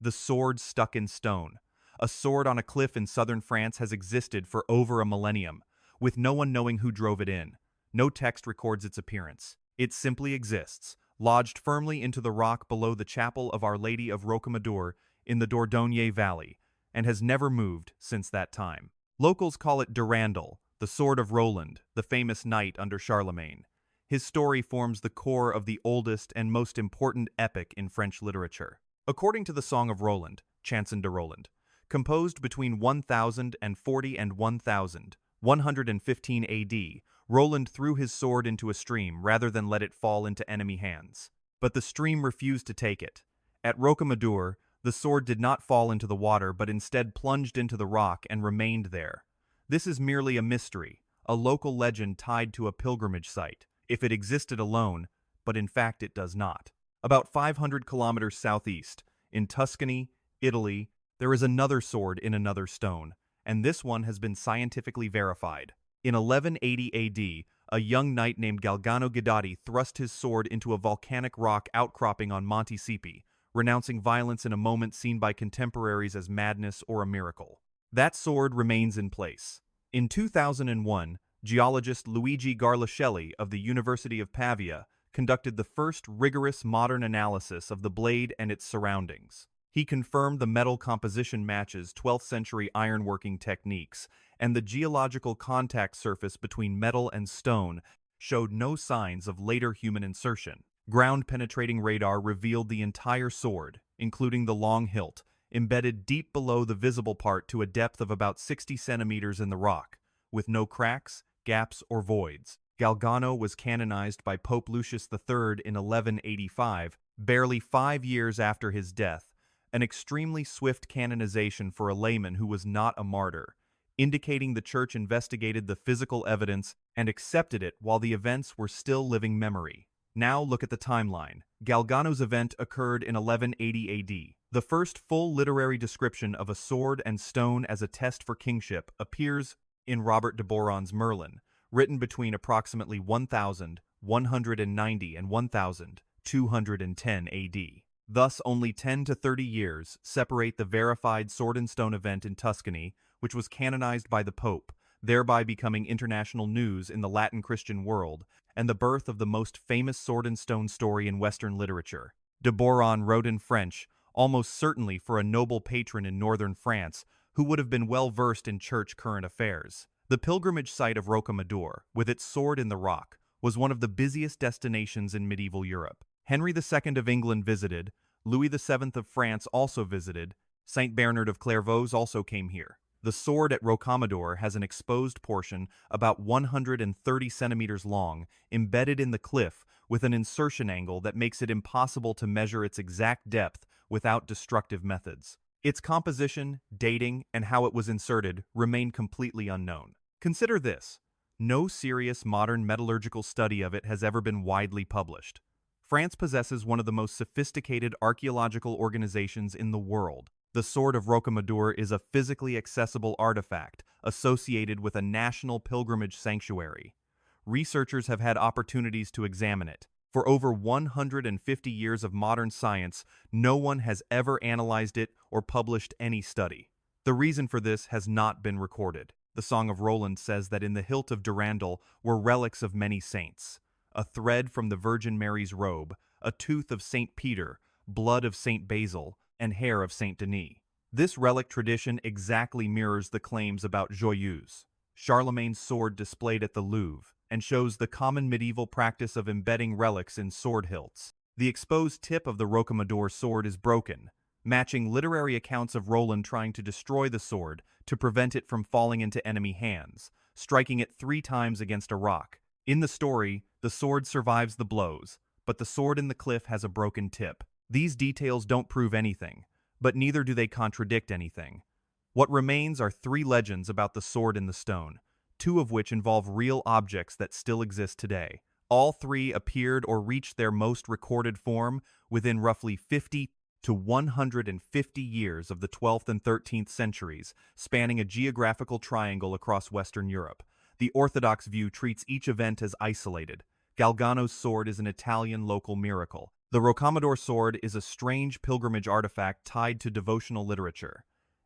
The sword stuck in stone. A sword on a cliff in southern France has existed for over a millennium, with no one knowing who drove it in. No text records its appearance. It simply exists, lodged firmly into the rock below the chapel of Our Lady of Rocamadour in the Dordogne Valley, and has never moved since that time. Locals call it Durandal, the Sword of Roland, the famous knight under Charlemagne. His story forms the core of the oldest and most important epic in French literature. According to the Song of Roland, Chanson de Roland, composed between 1040 and 1115 AD, Roland threw his sword into a stream rather than let it fall into enemy hands. But the stream refused to take it. At Rocamadour, the sword did not fall into the water but instead plunged into the rock and remained there. This is merely a mystery, a local legend tied to a pilgrimage site, if it existed alone, but in fact it does not. About 500 kilometers southeast, in Tuscany, Italy, there is another sword in another stone, and this one has been scientifically verified. In 1180 AD, a young knight named Galgano Guidotti thrust his sword into a volcanic rock outcropping on Monte Sipi, renouncing violence in a moment seen by contemporaries as madness or a miracle. That sword remains in place. In 2001, geologist Luigi Garlascelli of the University of Pavia conducted the first rigorous modern analysis of the blade and its surroundings. He confirmed the metal composition matches 12th century ironworking techniques, and the geological contact surface between metal and stone showed no signs of later human insertion. Ground-penetrating radar revealed the entire sword, including the long hilt, embedded deep below the visible part to a depth of about 60 centimeters in the rock, with no cracks, gaps, or voids. Galgano was canonized by Pope Lucius III in 1185, barely 5 years after his death, an extremely swift canonization for a layman who was not a martyr, indicating the Church investigated the physical evidence and accepted it while the events were still living memory. Now look at the timeline. Galgano's event occurred in 1180 AD. The first full literary description of a sword and stone as a test for kingship appears in Robert de Boron's Merlin, written between approximately 1190 and 1210 AD. Thus, only 10 to 30 years separate the verified sword and stone event in Tuscany, which was canonized by the Pope, thereby becoming international news in the Latin Christian world, and the birth of the most famous sword and stone story in Western literature. De Boron wrote in French, almost certainly for a noble patron in northern France, who would have been well versed in church current affairs. The pilgrimage site of Rocamadour, with its sword in the rock, was one of the busiest destinations in medieval Europe. Henry II of England visited, Louis VII of France also visited, Saint Bernard of Clairvaux also came here. The sword at Rocamadour has an exposed portion about 130 centimeters long, embedded in the cliff with an insertion angle that makes it impossible to measure its exact depth without destructive methods. Its composition, dating, and how it was inserted remain completely unknown. Consider this: no serious modern metallurgical study of it has ever been widely published. France possesses one of the most sophisticated archaeological organizations in the world. The Sword of Rocamadour is a physically accessible artifact associated with a national pilgrimage sanctuary. Researchers have had opportunities to examine it. For over 150 years of modern science, no one has ever analyzed it or published any study. The reason for this has not been recorded. The Song of Roland says that in the hilt of Durandal were relics of many saints: a thread from the Virgin Mary's robe, a tooth of Saint Peter, blood of Saint Basil, and hair of Saint Denis. This relic tradition exactly mirrors the claims about Joyeuse, Charlemagne's sword displayed at the Louvre, and shows the common medieval practice of embedding relics in sword hilts. The exposed tip of the Rocamadour sword is broken, matching literary accounts of Roland trying to destroy the sword to prevent it from falling into enemy hands, striking it 3 times against a rock. In the story, the sword survives the blows, but the sword in the cliff has a broken tip. These details don't prove anything, but neither do they contradict anything. What remains are 3 legends about the sword in the stone, 2 of which involve real objects that still exist today. All 3 appeared or reached their most recorded form within roughly 50 to 150 years of the 12th and 13th centuries, spanning a geographical triangle across Western Europe. The Orthodox view treats each event as isolated. Galgano's sword is an Italian local miracle. The Rocamadour sword is a strange pilgrimage artifact tied to devotional literature.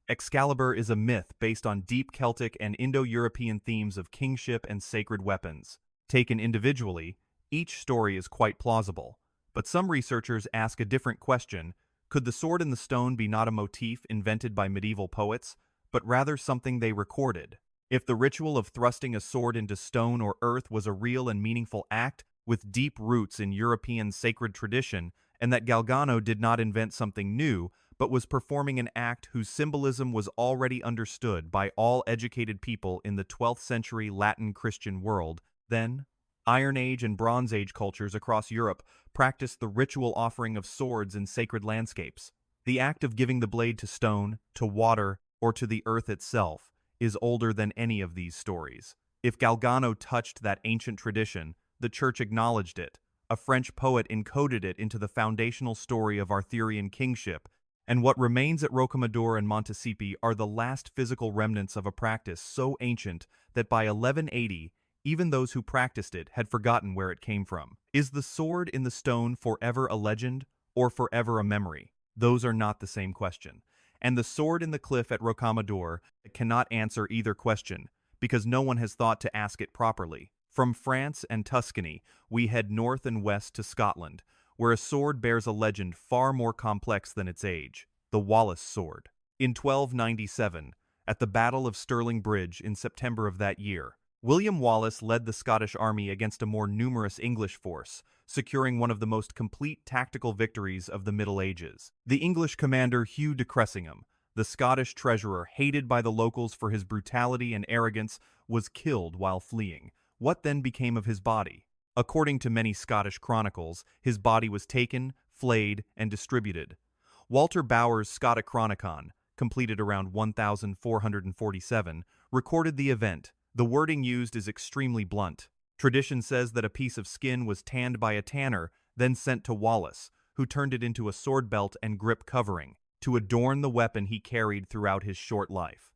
Excalibur is a myth based on deep Celtic and Indo-European themes of kingship and sacred weapons. Taken individually, each story is quite plausible, but some researchers ask a different question: could the sword in the stone be not a motif invented by medieval poets, but rather something they recorded? If the ritual of thrusting a sword into stone or earth was a real and meaningful act with deep roots in European sacred tradition, and that Galgano did not invent something new, but was performing an act whose symbolism was already understood by all educated people in the 12th century Latin Christian world, then Iron Age and Bronze Age cultures across Europe practiced the ritual offering of swords in sacred landscapes. The act of giving the blade to stone, to water, or to the earth itself is older than any of these stories. If Galgano touched that ancient tradition, the Church acknowledged it. A French poet encoded it into the foundational story of Arthurian kingship, and what remains at Rocamadour and Montecipi are the last physical remnants of a practice so ancient that by 1180, even those who practiced it had forgotten where it came from. Is the sword in the stone forever a legend, or forever a memory? Those are not the same question. And the sword in the cliff at Rocamadour cannot answer either question, because no one has thought to ask it properly. From France and Tuscany, we head north and west to Scotland, where a sword bears a legend far more complex than its age: the Wallace sword. In 1297, at the Battle of Stirling Bridge in September of that year, William Wallace led the Scottish army against a more numerous English force, securing one of the most complete tactical victories of the Middle Ages. The English commander Hugh de Cressingham, the Scottish treasurer hated by the locals for his brutality and arrogance, was killed while fleeing. What then became of his body? According to many Scottish chronicles, his body was taken, flayed, and distributed. Walter Bower's Scotichronicon, completed around 1447, recorded the event. The wording used is extremely blunt. Tradition says that a piece of skin was tanned by a tanner, then sent to Wallace, who turned it into a sword belt and grip covering, to adorn the weapon he carried throughout his short life.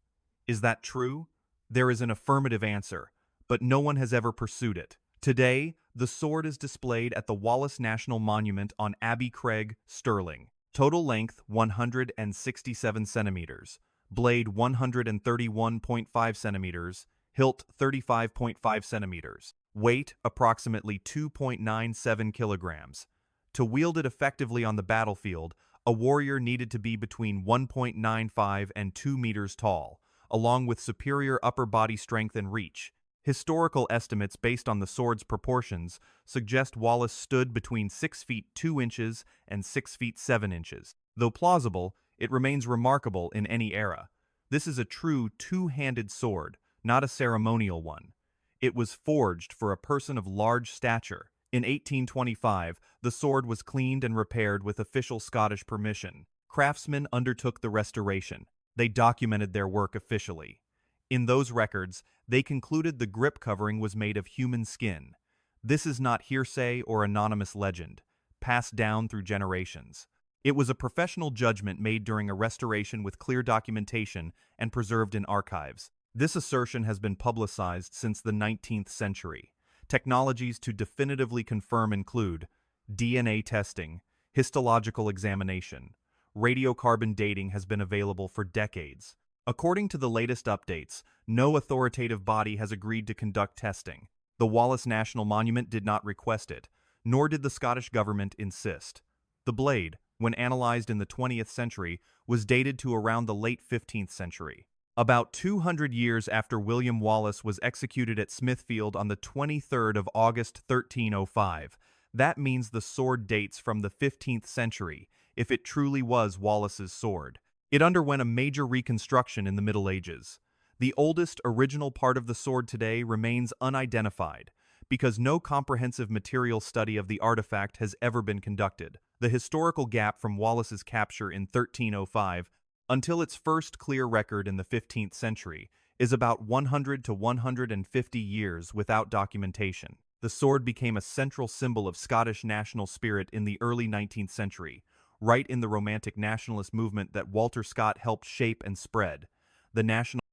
Is that true? There is an affirmative answer, but no one has ever pursued it. Today, the sword is displayed at the Wallace National Monument on Abbey Craig, Stirling. Total length 167 centimeters, blade 131.5 centimeters, hilt 35.5 centimeters, weight approximately 2.97 kilograms. To wield it effectively on the battlefield, a warrior needed to be between 1.95 and 2 meters tall, along with superior upper body strength and reach. Historical estimates based on the sword's proportions suggest Wallace stood between 6 feet 2 inches and 6 feet 7 inches. Though plausible, it remains remarkable in any era. This is a true two-handed sword, not a ceremonial one. It was forged for a person of large stature. In 1825, the sword was cleaned and repaired with official Scottish permission. Craftsmen undertook the restoration. They documented their work officially. In those records, they concluded the grip covering was made of human skin. This is not hearsay or anonymous legend, passed down through generations. It was a professional judgment made during a restoration with clear documentation and preserved in archives. This assertion has been publicized since the 19th century. Technologies to definitively confirm include DNA testing, histological examination. Radiocarbon dating has been available for decades. According to the latest updates, no authoritative body has agreed to conduct testing. The Wallace National Monument did not request it, nor did the Scottish government insist. The blade, when analyzed in the 20th century, was dated to around the late 15th century. About 200 years after William Wallace was executed at Smithfield on the 23rd of August 1305. That means the sword dates from the 15th century, if it truly was Wallace's sword. It underwent a major reconstruction in the Middle Ages. The oldest original part of the sword today remains unidentified, because no comprehensive material study of the artifact has ever been conducted. The historical gap from Wallace's capture in 1305 until its first clear record in the 15th century is about 100 to 150 years without documentation. The sword became a central symbol of Scottish national spirit in the early 19th century, right in the Romantic nationalist movement that Walter Scott helped shape and spread.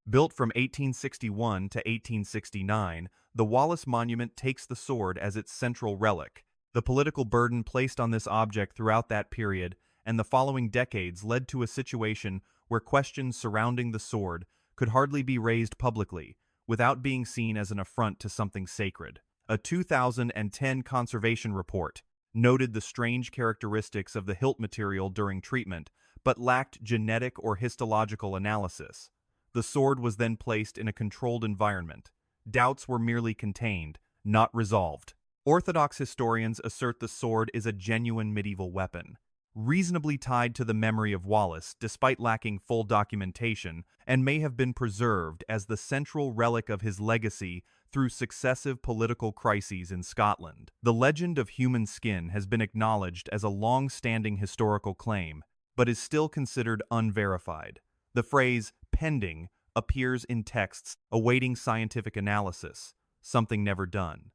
Built from 1861 to 1869, the Wallace Monument takes the sword as its central relic. The political burden placed on this object throughout that period and the following decades led to a situation where questions surrounding the sword could hardly be raised publicly without being seen as an affront to something sacred. A 2010 conservation report noted the strange characteristics of the hilt material during treatment, but lacked genetic or histological analysis. The sword was then placed in a controlled environment. Doubts were merely contained, not resolved. Orthodox historians assert the sword is a genuine medieval weapon, reasonably tied to the memory of Wallace despite lacking full documentation, and may have been preserved as the central relic of his legacy through successive political crises in Scotland. The legend of human skin has been acknowledged as a long-standing historical claim, but is still considered unverified. The phrase pending appears in texts awaiting scientific analysis, something never done.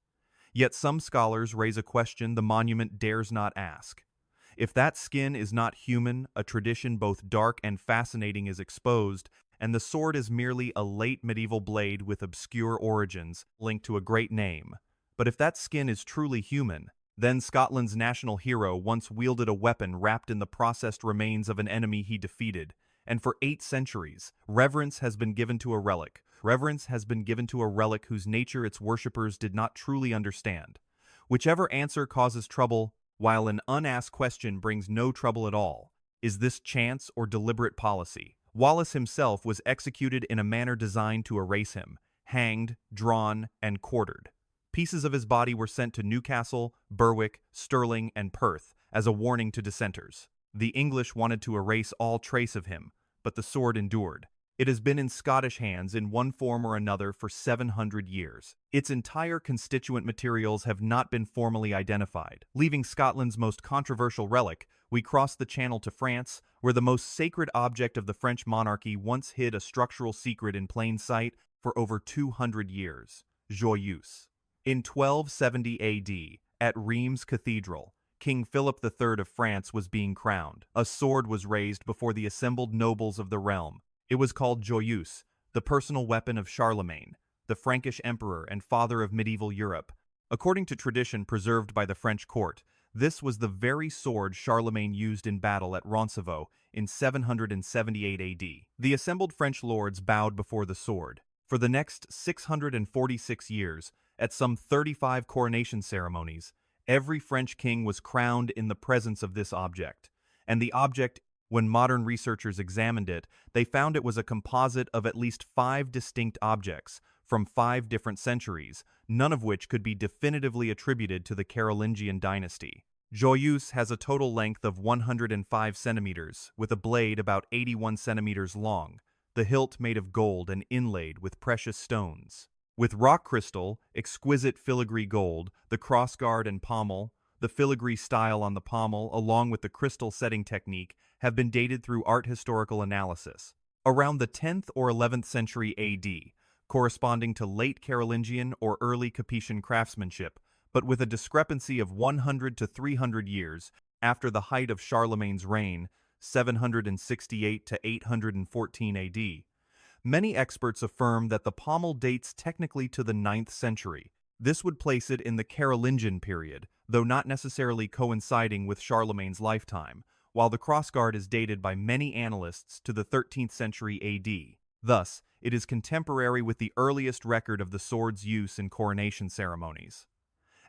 Yet some scholars raise a question the monument dares not ask. If that skin is not human, a tradition both dark and fascinating is exposed, and the sword is merely a late medieval blade with obscure origins linked to a great name. But if that skin is truly human, then Scotland's national hero once wielded a weapon wrapped in the processed remains of an enemy he defeated, and for 8 centuries, reverence has been given to a relic. Reverence has been given to a relic whose nature its worshippers did not truly understand. Whichever answer causes trouble, while an unasked question brings no trouble at all. Is this chance or deliberate policy? Wallace himself was executed in a manner designed to erase him, hanged, drawn, and quartered. Pieces of his body were sent to Newcastle, Berwick, Stirling, and Perth as a warning to dissenters. The English wanted to erase all trace of him, but the sword endured. It has been in Scottish hands in one form or another for 700 years. Its entire constituent materials have not been formally identified. Leaving Scotland's most controversial relic, we cross the Channel to France, where the most sacred object of the French monarchy once hid a structural secret in plain sight for over 200 years. Joyeuse. In 1270 AD, at Rheims Cathedral, King Philip III of France was being crowned. A sword was raised before the assembled nobles of the realm. It was called Joyeuse, the personal weapon of Charlemagne, the Frankish emperor and father of medieval Europe. According to tradition preserved by the French court, this was the very sword Charlemagne used in battle at Roncevaux in 778 AD. The assembled French lords bowed before the sword. For the next 646 years, at some 35 coronation ceremonies, every French king was crowned in the presence of this object, and the object, when modern researchers examined it, they found it was a composite of at least 5 distinct objects from 5 different centuries, none of which could be definitively attributed to the Carolingian dynasty. Joyeuse has a total length of 105 centimeters, with a blade about 81 centimeters long, the hilt made of gold and inlaid with precious stones. With rock crystal, exquisite filigree gold, the crossguard and pommel, the filigree style on the pommel, along with the crystal setting technique, have been dated through art historical analysis. Around the 10th or 11th century AD, corresponding to late Carolingian or early Capetian craftsmanship, but with a discrepancy of 100 to 300 years after the height of Charlemagne's reign, 768 to 814 AD. Many experts affirm that the pommel dates technically to the 9th century. This would place it in the Carolingian period, though not necessarily coinciding with Charlemagne's lifetime, while the crossguard is dated by many analysts to the 13th century AD. Thus, it is contemporary with the earliest record of the sword's use in coronation ceremonies.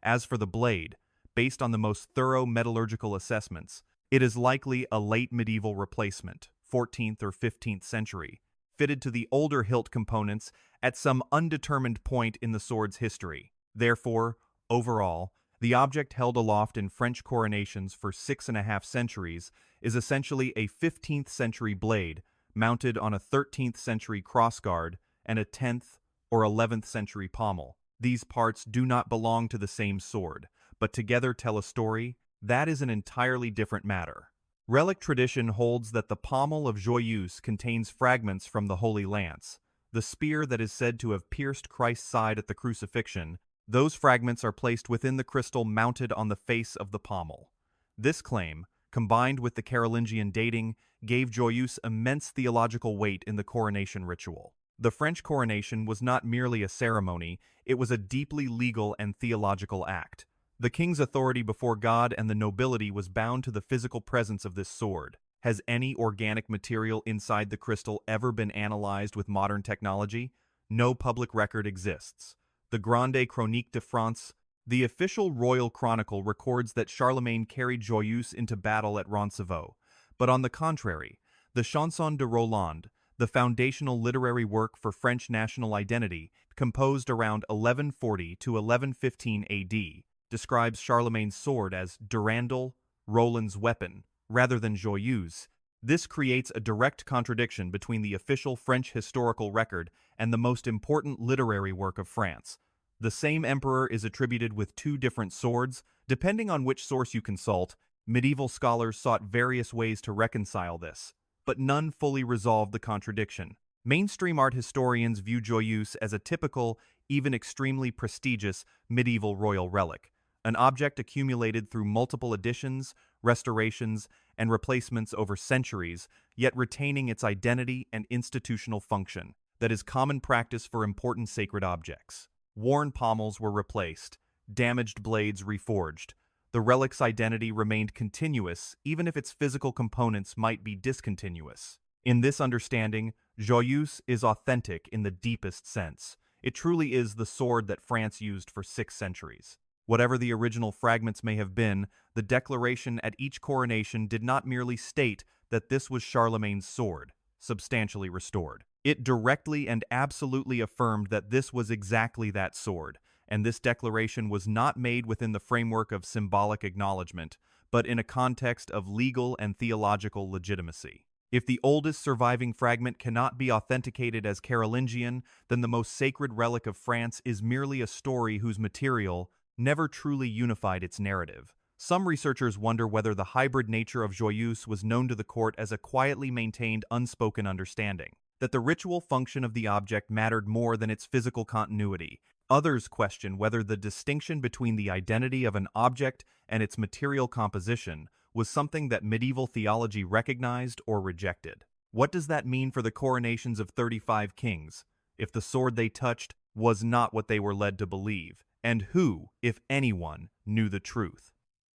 As for the blade, based on the most thorough metallurgical assessments, it is likely a late medieval replacement, 14th or 15th century, fitted to the older hilt components at some undetermined point in the sword's history. Therefore, overall, the object held aloft in French coronations for 6.5 centuries is essentially a 15th century blade mounted on a 13th century crossguard and a 10th or 11th century pommel. These parts do not belong to the same sword, but together tell a story. That is an entirely different matter. Relic tradition holds that the pommel of Joyeuse contains fragments from the Holy Lance, the spear that is said to have pierced Christ's side at the crucifixion. Those fragments are placed within the crystal mounted on the face of the pommel. This claim, combined with the Carolingian dating, gave Joyeuse immense theological weight in the coronation ritual. The French coronation was not merely a ceremony, it was a deeply legal and theological act. The king's authority before God and the nobility was bound to the physical presence of this sword. Has any organic material inside the crystal ever been analyzed with modern technology? No public record exists. The Grande Chronique de France, the official royal chronicle, records that Charlemagne carried Joyeuse into battle at Roncevaux. But on the contrary, the Chanson de Roland, the foundational literary work for French national identity, composed around 1140 to 1115 AD, describes Charlemagne's sword as Durandal, Roland's weapon, rather than Joyeuse. This creates a direct contradiction between the official French historical record and the most important literary work of France. The same emperor is attributed with two different swords. Depending on which source you consult, medieval scholars sought various ways to reconcile this, but none fully resolved the contradiction. Mainstream art historians view Joyeuse as a typical, even extremely prestigious, medieval royal relic, an object accumulated through multiple editions, restorations, and replacements over centuries, yet retaining its identity and institutional function that is common practice for important sacred objects. Worn pommels were replaced, damaged blades reforged. The relic's identity remained continuous, even if its physical components might be discontinuous. In this understanding, Joyeuse is authentic in the deepest sense. It truly is the sword that France used for 6 centuries. Whatever the original fragments may have been, the declaration at each coronation did not merely state that this was Charlemagne's sword, substantially restored. It directly and absolutely affirmed that this was exactly that sword, and this declaration was not made within the framework of symbolic acknowledgement, but in a context of legal and theological legitimacy. If the oldest surviving fragment cannot be authenticated as Carolingian, then the most sacred relic of France is merely a story whose material never truly unified its narrative. Some researchers wonder whether the hybrid nature of Joyeuse was known to the court as a quietly maintained unspoken understanding, that the ritual function of the object mattered more than its physical continuity. Others question whether the distinction between the identity of an object and its material composition was something that medieval theology recognized or rejected. What does that mean for the coronations of 35 kings, if the sword they touched was not what they were led to believe? And who, if anyone, knew the truth?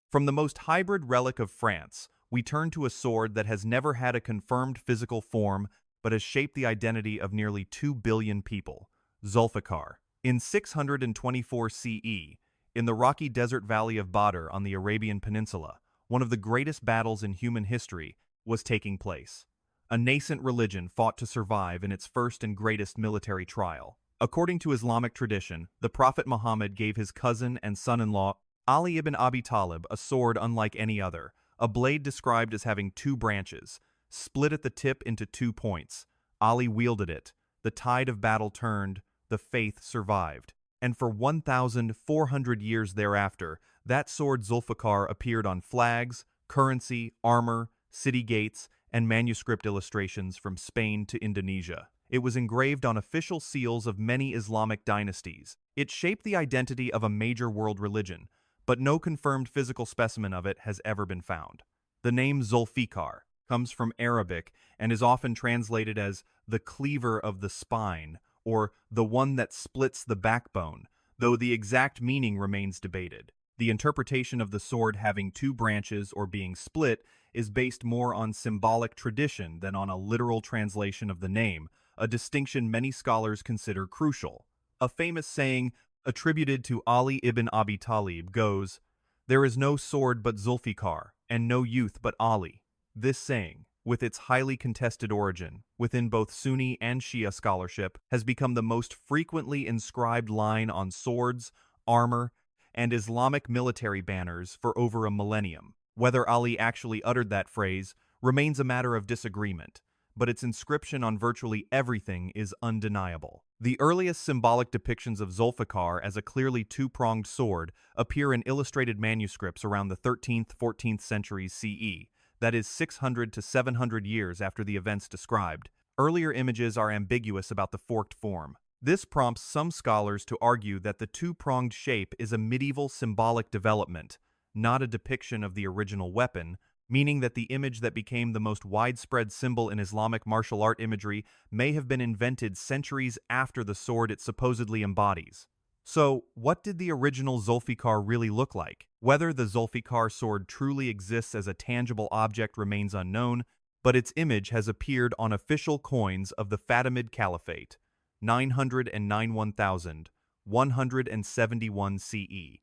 From the most hybrid relic of France, we turn to a sword that has never had a confirmed physical form but has shaped the identity of nearly 2 billion people, Zulfikar. In 624 CE, in the rocky desert valley of Badr on the Arabian Peninsula, one of the greatest battles in human history was taking place. A nascent religion fought to survive in its first and greatest military trial. According to Islamic tradition, the Prophet Muhammad gave his cousin and son-in-law Ali ibn Abi Talib a sword unlike any other, a blade described as having 2 branches, split at the tip into 2 points. Ali wielded it, the tide of battle turned, the faith survived. And for 1,400 years thereafter, that sword Zulfikar appeared on flags, currency, armor, city gates, and manuscript illustrations from Spain to Indonesia. It was engraved on official seals of many Islamic dynasties. It shaped the identity of a major world religion, but no confirmed physical specimen of it has ever been found. The name Zulfikar comes from Arabic and is often translated as the cleaver of the spine or the one that splits the backbone, though the exact meaning remains debated. The interpretation of the sword having 2 branches or being split is based more on symbolic tradition than on a literal translation of the name, a distinction many scholars consider crucial. A famous saying attributed to Ali ibn Abi Talib goes, "There is no sword but Zulfikar, and no youth but Ali." This saying, with its highly contested origin within both Sunni and Shia scholarship, has become the most frequently inscribed line on swords, armor, and Islamic military banners for over a millennium. Whether Ali actually uttered that phrase remains a matter of disagreement, but its inscription on virtually everything is undeniable. The earliest symbolic depictions of Zulfikar as a clearly 2-pronged sword appear in illustrated manuscripts around the 13th-14th centuries CE, that is 600 to 700 years after the events described. Earlier images are ambiguous about the forked form. This prompts some scholars to argue that the 2-pronged shape is a medieval symbolic development, not a depiction of the original weapon, meaning that the image that became the most widespread symbol in Islamic martial art imagery may have been invented centuries after the sword it supposedly embodies. So, what did the original Zulfikar really look like? Whether the Zulfikar sword truly exists as a tangible object remains unknown, but its image has appeared on official coins of the Fatimid Caliphate, 909 171 CE,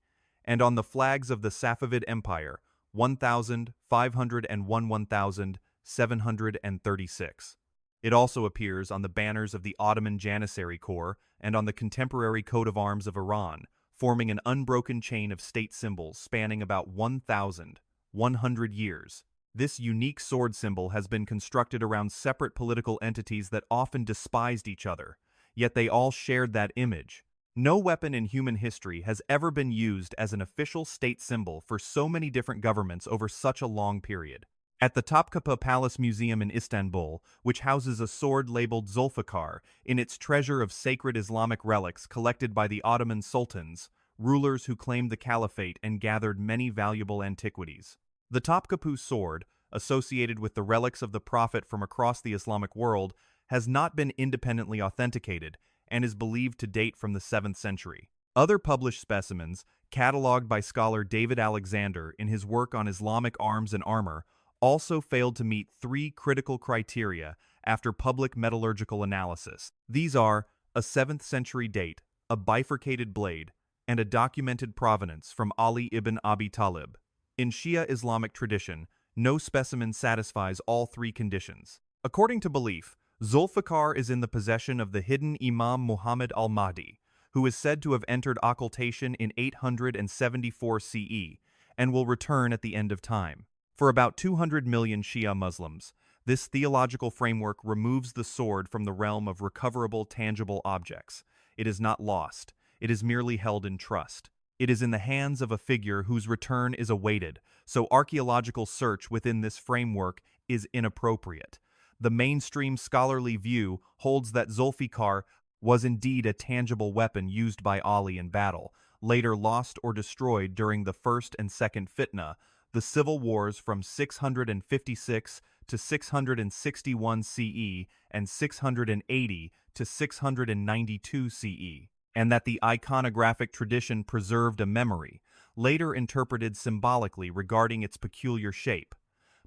and on the flags of the Safavid Empire, 1501 1736. It also appears on the banners of the Ottoman Janissary Corps and on the contemporary coat of arms of Iran, forming an unbroken chain of state symbols spanning about 1,100 years. This unique sword symbol has been constructed around separate political entities that often despised each other, yet they all shared that image. No weapon in human history has ever been used as an official state symbol for so many different governments over such a long period. At the Topkapi Palace Museum in Istanbul, which houses a sword labeled Zulfikar in its treasure of sacred Islamic relics collected by the Ottoman sultans, rulers who claimed the caliphate and gathered many valuable antiquities. The Topkapi sword, associated with the relics of the Prophet from across the Islamic world, has not been independently authenticated and is believed to date from the 7th century. Other published specimens, catalogued by scholar David Alexander in his work on Islamic arms and armor, also failed to meet 3 critical criteria after public metallurgical analysis. These are a 7th century date, a bifurcated blade, and a documented provenance from Ali ibn Abi Talib. In Shia Islamic tradition, no specimen satisfies all 3 conditions. According to belief, Zulfikar is in the possession of the hidden Imam Muhammad al-Mahdi, who is said to have entered occultation in 874 CE and will return at the end of time. For about 200 million Shia Muslims, this theological framework removes the sword from the realm of recoverable tangible objects. It is not lost. It is merely held in trust. It is in the hands of a figure whose return is awaited, so archaeological search within this framework is inappropriate. The mainstream scholarly view holds that Zulfikar was indeed a tangible weapon used by Ali in battle, later lost or destroyed during the First and Second Fitna, the civil wars from 656 to 661 CE and 680 to 692 CE, and that the iconographic tradition preserved a memory, later interpreted symbolically regarding its peculiar shape.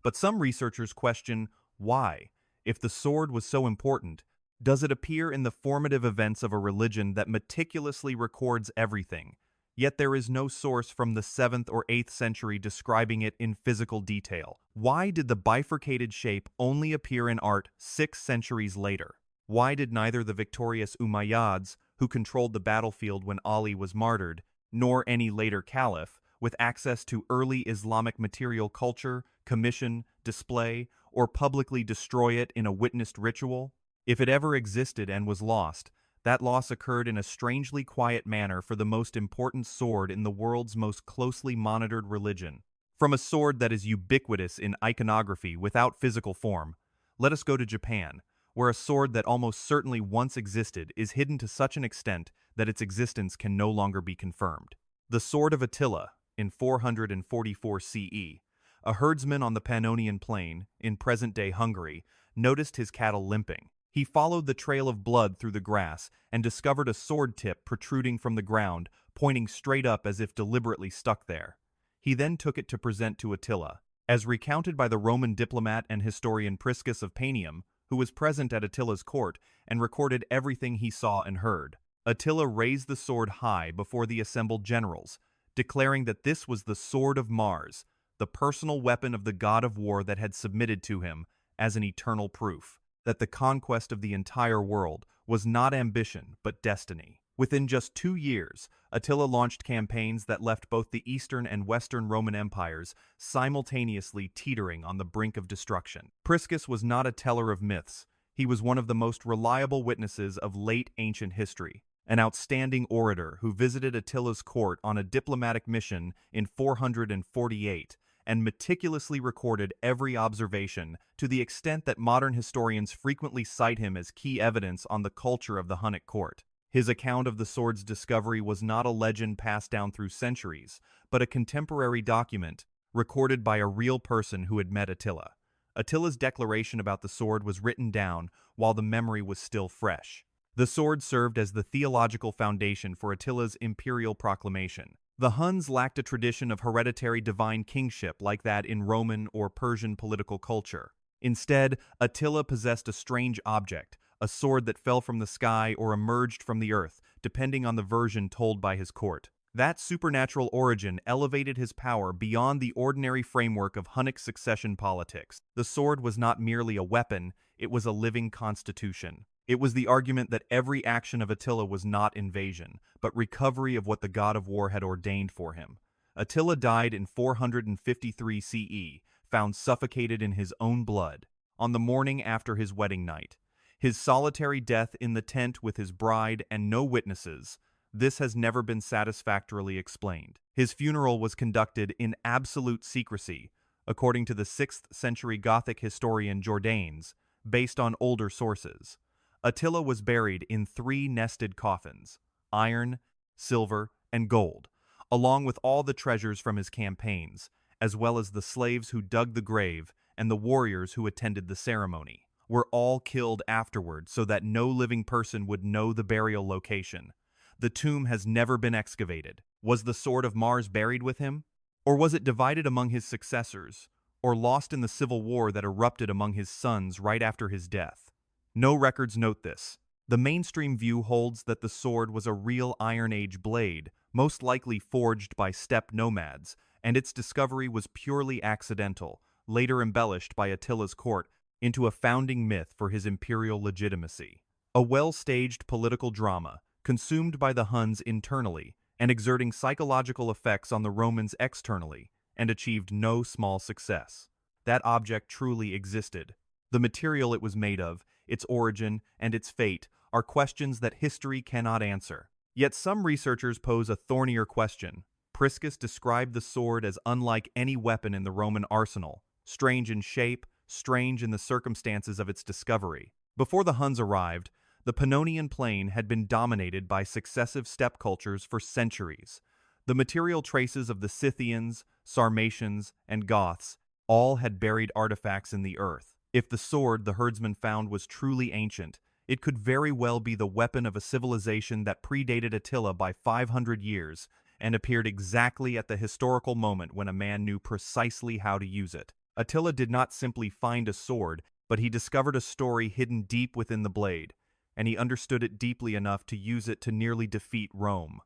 But some researchers question why. If the sword was so important, does it appear in the formative events of a religion that meticulously records everything? Yet there is no source from the 7th or 8th century describing it in physical detail. Why did the bifurcated shape only appear in art 6 centuries later? Why did neither the victorious Umayyads, who controlled the battlefield when Ali was martyred, nor any later caliph, with access to early Islamic material culture, commission, display, or publicly destroy it in a witnessed ritual? If it ever existed and was lost, that loss occurred in a strangely quiet manner for the most important sword in the world's most closely monitored religion. From a sword that is ubiquitous in iconography without physical form, let us go to Japan, where a sword that almost certainly once existed is hidden to such an extent that its existence can no longer be confirmed. The Sword of Attila, in 444 CE, a herdsman on the Pannonian Plain, in present-day Hungary, noticed his cattle limping. He followed the trail of blood through the grass and discovered a sword tip protruding from the ground, pointing straight up as if deliberately stuck there. He then took it to present to Attila. As recounted by the Roman diplomat and historian Priscus of Panium, who was present at Attila's court and recorded everything he saw and heard, Attila raised the sword high before the assembled generals, declaring that this was the sword of Mars, the personal weapon of the god of war that had submitted to him as an eternal proof that the conquest of the entire world was not ambition but destiny. Within just 2 years, Attila launched campaigns that left both the Eastern and Western Roman empires simultaneously teetering on the brink of destruction. Priscus was not a teller of myths. He was one of the most reliable witnesses of late ancient history, an outstanding orator who visited Attila's court on a diplomatic mission in 448 and meticulously recorded every observation to the extent that modern historians frequently cite him as key evidence on the culture of the Hunnic court. His account of the sword's discovery was not a legend passed down through centuries, but a contemporary document recorded by a real person who had met Attila. Attila's declaration about the sword was written down while the memory was still fresh. The sword served as the theological foundation for Attila's imperial proclamation. The Huns lacked a tradition of hereditary divine kingship like that in Roman or Persian political culture. Instead, Attila possessed a strange object, a sword that fell from the sky or emerged from the earth, depending on the version told by his court. That supernatural origin elevated his power beyond the ordinary framework of Hunnic succession politics. The sword was not merely a weapon, it was a living constitution. It was the argument that every action of Attila was not invasion, but recovery of what the god of war had ordained for him. Attila died in 453 CE, found suffocated in his own blood, on the morning after his wedding night. His solitary death in the tent with his bride and no witnesses, this has never been satisfactorily explained. His funeral was conducted in absolute secrecy, according to the 6th century Gothic historian Jordanes, based on older sources. Attila was buried in 3 nested coffins, iron, silver, and gold, along with all the treasures from his campaigns, as well as the slaves who dug the grave and the warriors who attended the ceremony, were all killed afterward so that no living person would know the burial location. The tomb has never been excavated. Was the sword of Mars buried with him? Or was it divided among his successors, or lost in the civil war that erupted among his sons right after his death? No records note this. The mainstream view holds that the sword was a real Iron Age blade, most likely forged by steppe nomads, and its discovery was purely accidental, later embellished by Attila's court into a founding myth for his imperial legitimacy. A well-staged political drama, consumed by the Huns internally and exerting psychological effects on the Romans externally, and achieved no small success. That object truly existed. The material it was made of, its origin, and its fate are questions that history cannot answer. Yet some researchers pose a thornier question. Priscus described the sword as unlike any weapon in the Roman arsenal, strange in shape, strange in the circumstances of its discovery. Before the Huns arrived, the Pannonian Plain had been dominated by successive steppe cultures for centuries. The material traces of the Scythians, Sarmatians, and Goths all had buried artifacts in the earth. If the sword the herdsman found was truly ancient, it could very well be the weapon of a civilization that predated Attila by 500 years and appeared exactly at the historical moment when a man knew precisely how to use it. Attila did not simply find a sword, but he discovered a story hidden deep within the blade, and he understood it deeply enough to use it to nearly defeat Rome.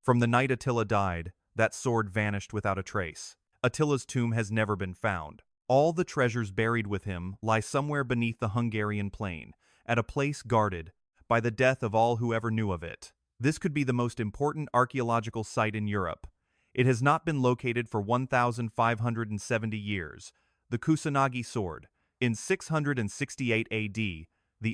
From the night Attila died, that sword vanished without a trace. Attila's tomb has never been found. All the treasures buried with him lie somewhere beneath the Hungarian plain, at a place guarded by the death of all who ever knew of it. This could be the most important archaeological site in Europe. It has not been located for 1,570 years. The Kusanagi sword. In 668 AD, the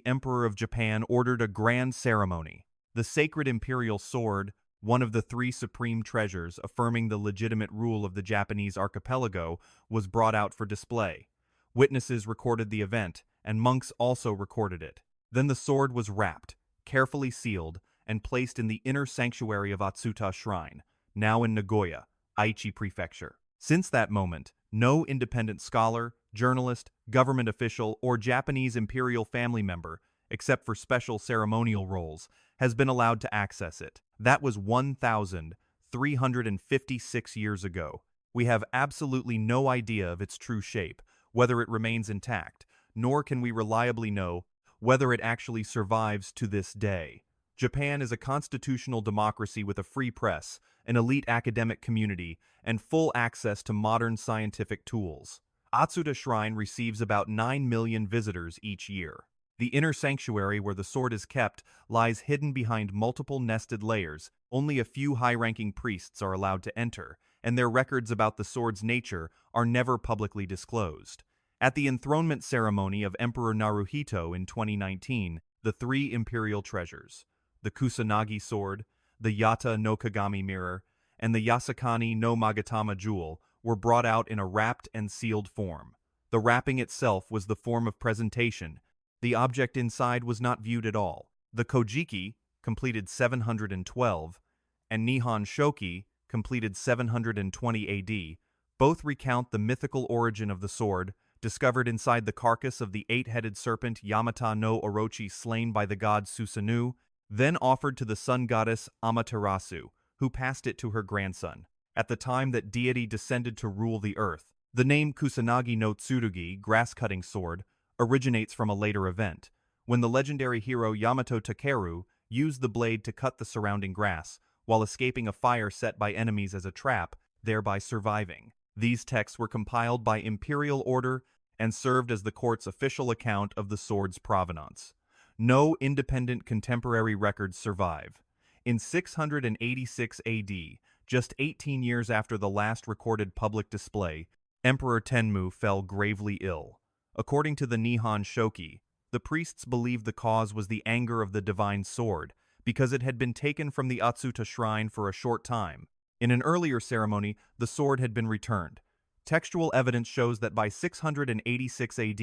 Emperor of Japan ordered a grand ceremony. The sacred imperial sword, one of the 3 supreme treasures affirming the legitimate rule of the Japanese archipelago, was brought out for display. Witnesses recorded the event, and monks also recorded it. Then the sword was wrapped, carefully sealed, and placed in the inner sanctuary of Atsuta Shrine, now in Nagoya, Aichi Prefecture. Since that moment, no independent scholar, journalist, government official, or Japanese imperial family member, except for special ceremonial roles, has been allowed to access it. That was 1,356 years ago. We have absolutely no idea of its true shape, whether it remains intact, nor can we reliably know whether it actually survives to this day. Japan is a constitutional democracy with a free press, an elite academic community, and full access to modern scientific tools. Atsuta Shrine receives about 9 million visitors each year. The inner sanctuary where the sword is kept lies hidden behind multiple nested layers. Only a few high-ranking priests are allowed to enter, and their records about the sword's nature are never publicly disclosed. At the enthronement ceremony of Emperor Naruhito in 2019, the 3 imperial treasures, the Kusanagi sword, the Yata no Kagami mirror, and the Yasakani no Magatama jewel, were brought out in a wrapped and sealed form. The wrapping itself was the form of presentation. The object inside was not viewed at all. The Kojiki, completed 712, and Nihon Shoki, completed 720 AD, both recount the mythical origin of the sword, discovered inside the carcass of the 8-headed serpent Yamata no Orochi slain by the god Susanoo, then offered to the sun goddess Amaterasu, who passed it to her grandson. At the time that deity descended to rule the earth, the name Kusanagi no Tsurugi, grass-cutting sword, originates from a later event, when the legendary hero Yamato Takeru used the blade to cut the surrounding grass, while escaping a fire set by enemies as a trap, thereby surviving. These texts were compiled by imperial order and served as the court's official account of the sword's provenance. No independent contemporary records survive. In 686 AD, just 18 years after the last recorded public display, Emperor Tenmu fell gravely ill. According to the Nihon Shoki, the priests believed the cause was the anger of the divine sword, because it had been taken from the Atsuta shrine for a short time. In an earlier ceremony, the sword had been returned. Textual evidence shows that by 686 AD,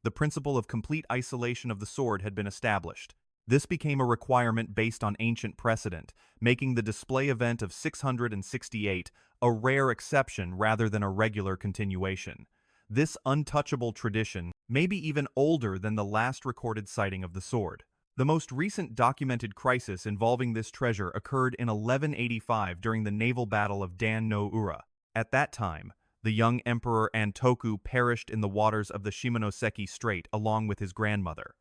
the principle of complete isolation of the sword had been established. This became a requirement based on ancient precedent, making the display event of 668 a rare exception rather than a regular continuation. This untouchable tradition may be even older than the last recorded sighting of the sword. The most recent documented crisis involving this treasure occurred in 1185 during the naval battle of Dan no Ura. At that time, the young Emperor Antoku perished in the waters of the Shimonoseki Strait along with his grandmother.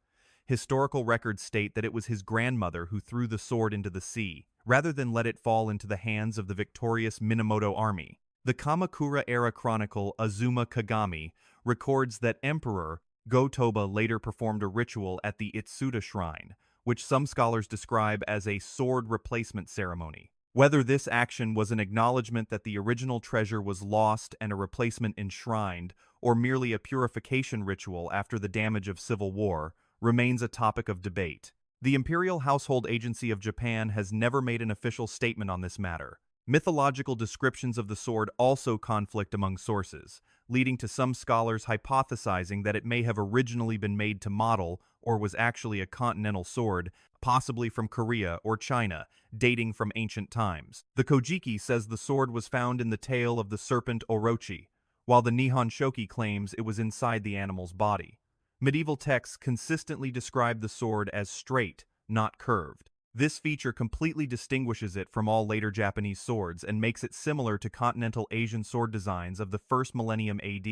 Historical records state that it was his grandmother who threw the sword into the sea, rather than let it fall into the hands of the victorious Minamoto army. The Kamakura-era chronicle Azuma Kagami records that Emperor Go-Toba later performed a ritual at the Itsuta shrine, which some scholars describe as a sword replacement ceremony. Whether this action was an acknowledgement that the original treasure was lost and a replacement enshrined, or merely a purification ritual after the damage of civil war, remains a topic of debate. The Imperial Household Agency of Japan has never made an official statement on this matter. Mythological descriptions of the sword also conflict among sources, leading to some scholars hypothesizing that it may have originally been made to model or was actually a continental sword, possibly from Korea or China, dating from ancient times. The Kojiki says the sword was found in the tail of the serpent Orochi, while the Nihon Shoki claims it was inside the animal's body. Medieval texts consistently describe the sword as straight, not curved. This feature completely distinguishes it from all later Japanese swords and makes it similar to continental Asian sword designs of the first millennium AD.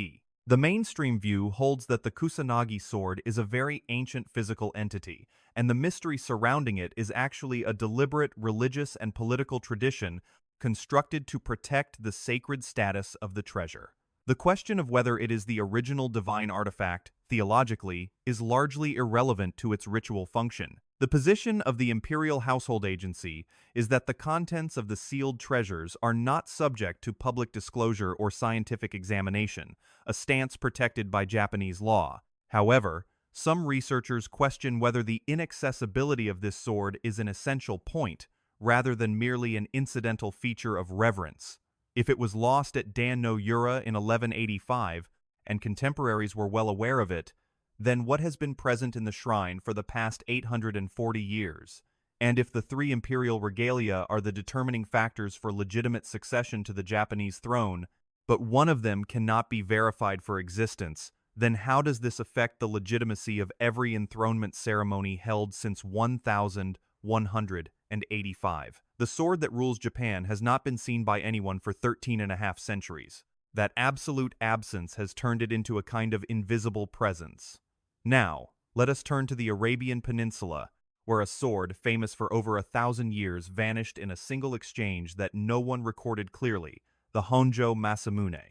The mainstream view holds that the Kusanagi sword is a very ancient physical entity, and the mystery surrounding it is actually a deliberate religious and political tradition constructed to protect the sacred status of the treasure. The question of whether it is the original divine artifact, theologically, is largely irrelevant to its ritual function. The position of the Imperial Household Agency is that the contents of the sealed treasures are not subject to public disclosure or scientific examination, a stance protected by Japanese law. However, some researchers question whether the inaccessibility of this sword is an essential point, rather than merely an incidental feature of reverence. If it was lost at Dan no Ura in 1185, and contemporaries were well aware of it, then what has been present in the shrine for the past 840 years? And if the three imperial regalia are the determining factors for legitimate succession to the Japanese throne, but one of them cannot be verified for existence, then how does this affect the legitimacy of every enthronement ceremony held since 1185? The sword that rules Japan has not been seen by anyone for 13.5 centuries. That absolute absence has turned it into a kind of invisible presence. Now, let us turn to the Arabian Peninsula, where a sword famous for over 1,000 years vanished in a single exchange that no one recorded clearly, the Honjo Masamune.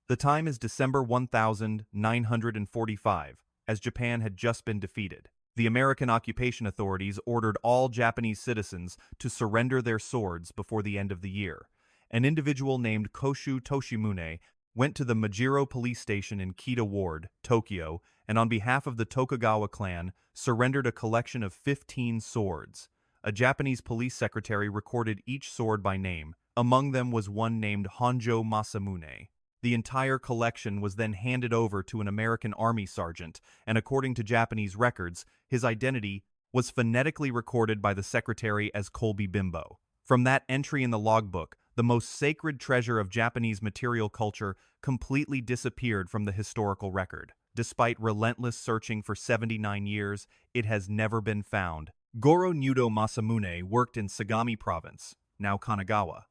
The time is December 1945, as Japan had just been defeated. The American occupation authorities ordered all Japanese citizens to surrender their swords before the end of the year. An individual named Koshu Toshimune went to the Majiro police station in Kita Ward, Tokyo, and on behalf of the Tokugawa clan, surrendered a collection of 15 swords. A Japanese police secretary recorded each sword by name. Among them was one named Honjo Masamune. The entire collection was then handed over to an American Army sergeant, and according to Japanese records, his identity was phonetically recorded by the secretary as Colby Bimbo. From that entry in the logbook, the most sacred treasure of Japanese material culture completely disappeared from the historical record. Despite relentless searching for 79 years, it has never been found. Honjo Masamune worked in Sagami Province, now Kanagawa,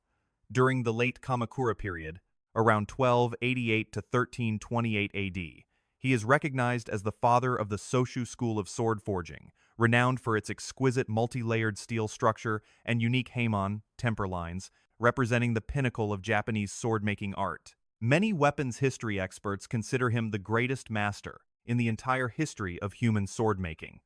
during the late Kamakura period, around 1288 to 1328 AD. He is recognized as the father of the Soshu school of sword forging, renowned for its exquisite multi-layered steel structure and unique hamon, temper lines, representing the pinnacle of Japanese sword-making art. Many weapons history experts consider him the greatest master in the entire history of human sword-making.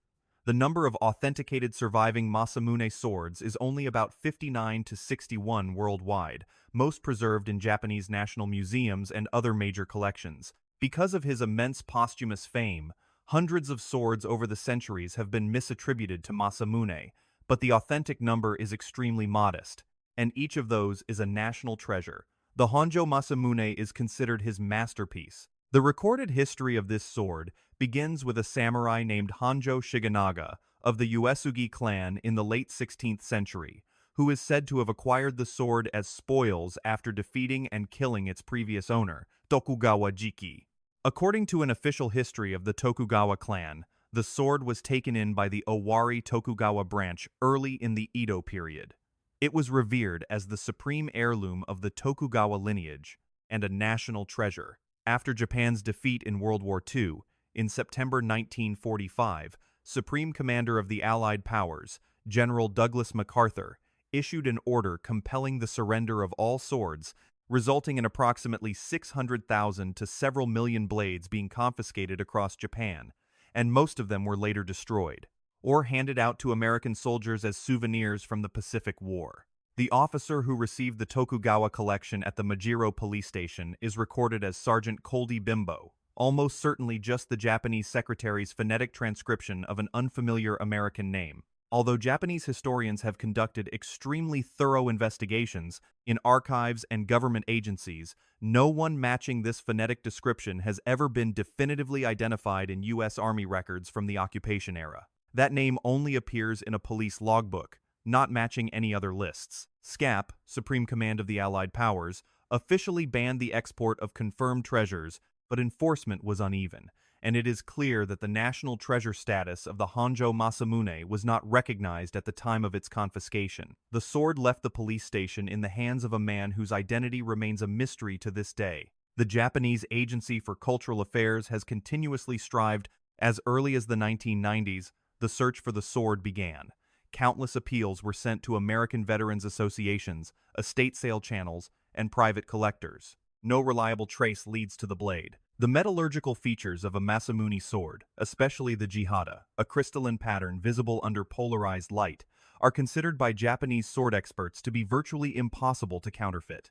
The number of authenticated surviving Masamune swords is only about 59 to 61 worldwide, most preserved in Japanese national museums and other major collections. Because of his immense posthumous fame, hundreds of swords over the centuries have been misattributed to Masamune, but the authentic number is extremely modest, and each of those is a national treasure. The Honjo Masamune is considered his masterpiece. The recorded history of this sword begins with a samurai named Honjo Shiganaga of the Uesugi clan in the late 16th century, who is said to have acquired the sword as spoils after defeating and killing its previous owner, Tokugawa Jiki. According to an official history of the Tokugawa clan, the sword was taken in by the Owari Tokugawa branch early in the Edo period. It was revered as the supreme heirloom of the Tokugawa lineage and a national treasure. After Japan's defeat in World War II, in September 1945, Supreme Commander of the Allied Powers, General Douglas MacArthur, issued an order compelling the surrender of all swords, resulting in approximately 600,000 to several million blades being confiscated across Japan, and most of them were later destroyed, or handed out to American soldiers as souvenirs from the Pacific War. The officer who received the Tokugawa collection at the Majiro police station is recorded as Sergeant Koldi Bimbo, almost certainly just the Japanese secretary's phonetic transcription of an unfamiliar American name. Although Japanese historians have conducted extremely thorough investigations in archives and government agencies, no one matching this phonetic description has ever been definitively identified in U.S. Army records from the occupation era. That name only appears in a police logbook, not matching any other lists. SCAP, Supreme Command of the Allied Powers, officially banned the export of confirmed treasures, but enforcement was uneven, and it is clear that the national treasure status of the Honjo Masamune was not recognized at the time of its confiscation. The sword left the police station in the hands of a man whose identity remains a mystery to this day. The Japanese Agency for Cultural Affairs has continuously strived. As early as the 1990s, the search for the sword began. Countless appeals were sent to American veterans associations, estate sale channels, and private collectors. No reliable trace leads to the blade. The metallurgical features of a Masamune sword, especially the jihada, a crystalline pattern visible under polarized light, are considered by Japanese sword experts to be virtually impossible to counterfeit.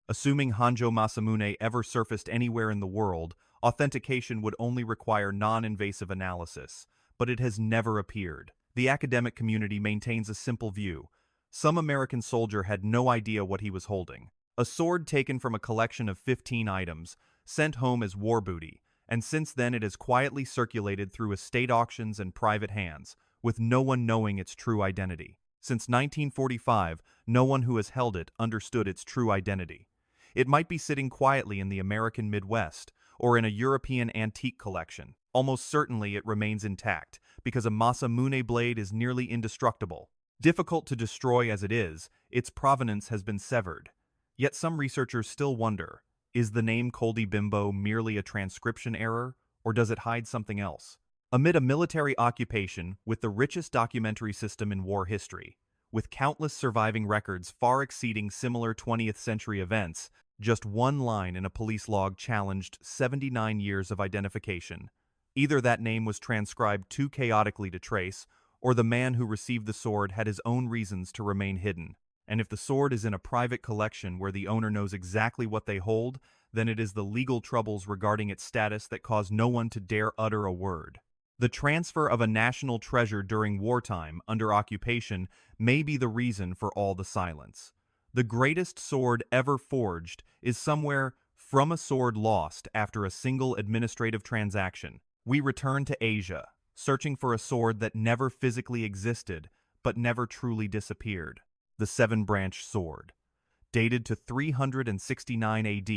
Assuming Honjo Masamune ever surfaced anywhere in the world, authentication would only require non-invasive analysis, but it has never appeared. The academic community maintains a simple view. Some American soldier had no idea what he was holding. A sword taken from a collection of 15 items, sent home as war booty, and since then it has quietly circulated through estate auctions and private hands, with no one knowing its true identity. Since 1945, no one who has held it understood its true identity. It might be sitting quietly in the American Midwest, or in a European antique collection. Almost certainly it remains intact, because a Masamune blade is nearly indestructible. Difficult to destroy as it is, its provenance has been severed. Yet some researchers still wonder, is the name Koldi Bimbo merely a transcription error, or does it hide something else? Amid a military occupation with the richest documentary system in war history, with countless surviving records far exceeding similar 20th century events, just one line in a police log challenged 79 years of identification. Either that name was transcribed too chaotically to trace, or the man who received the sword had his own reasons to remain hidden. And if the sword is in a private collection where the owner knows exactly what they hold, then it is the legal troubles regarding its status that cause no one to dare utter a word. The transfer of a national treasure during wartime, under occupation, may be the reason for all the silence. The greatest sword ever forged is somewhere from a sword lost after a single administrative transaction. We return to Asia, searching for a sword that never physically existed, but never truly disappeared. The seven-branch sword. Dated to 369 AD,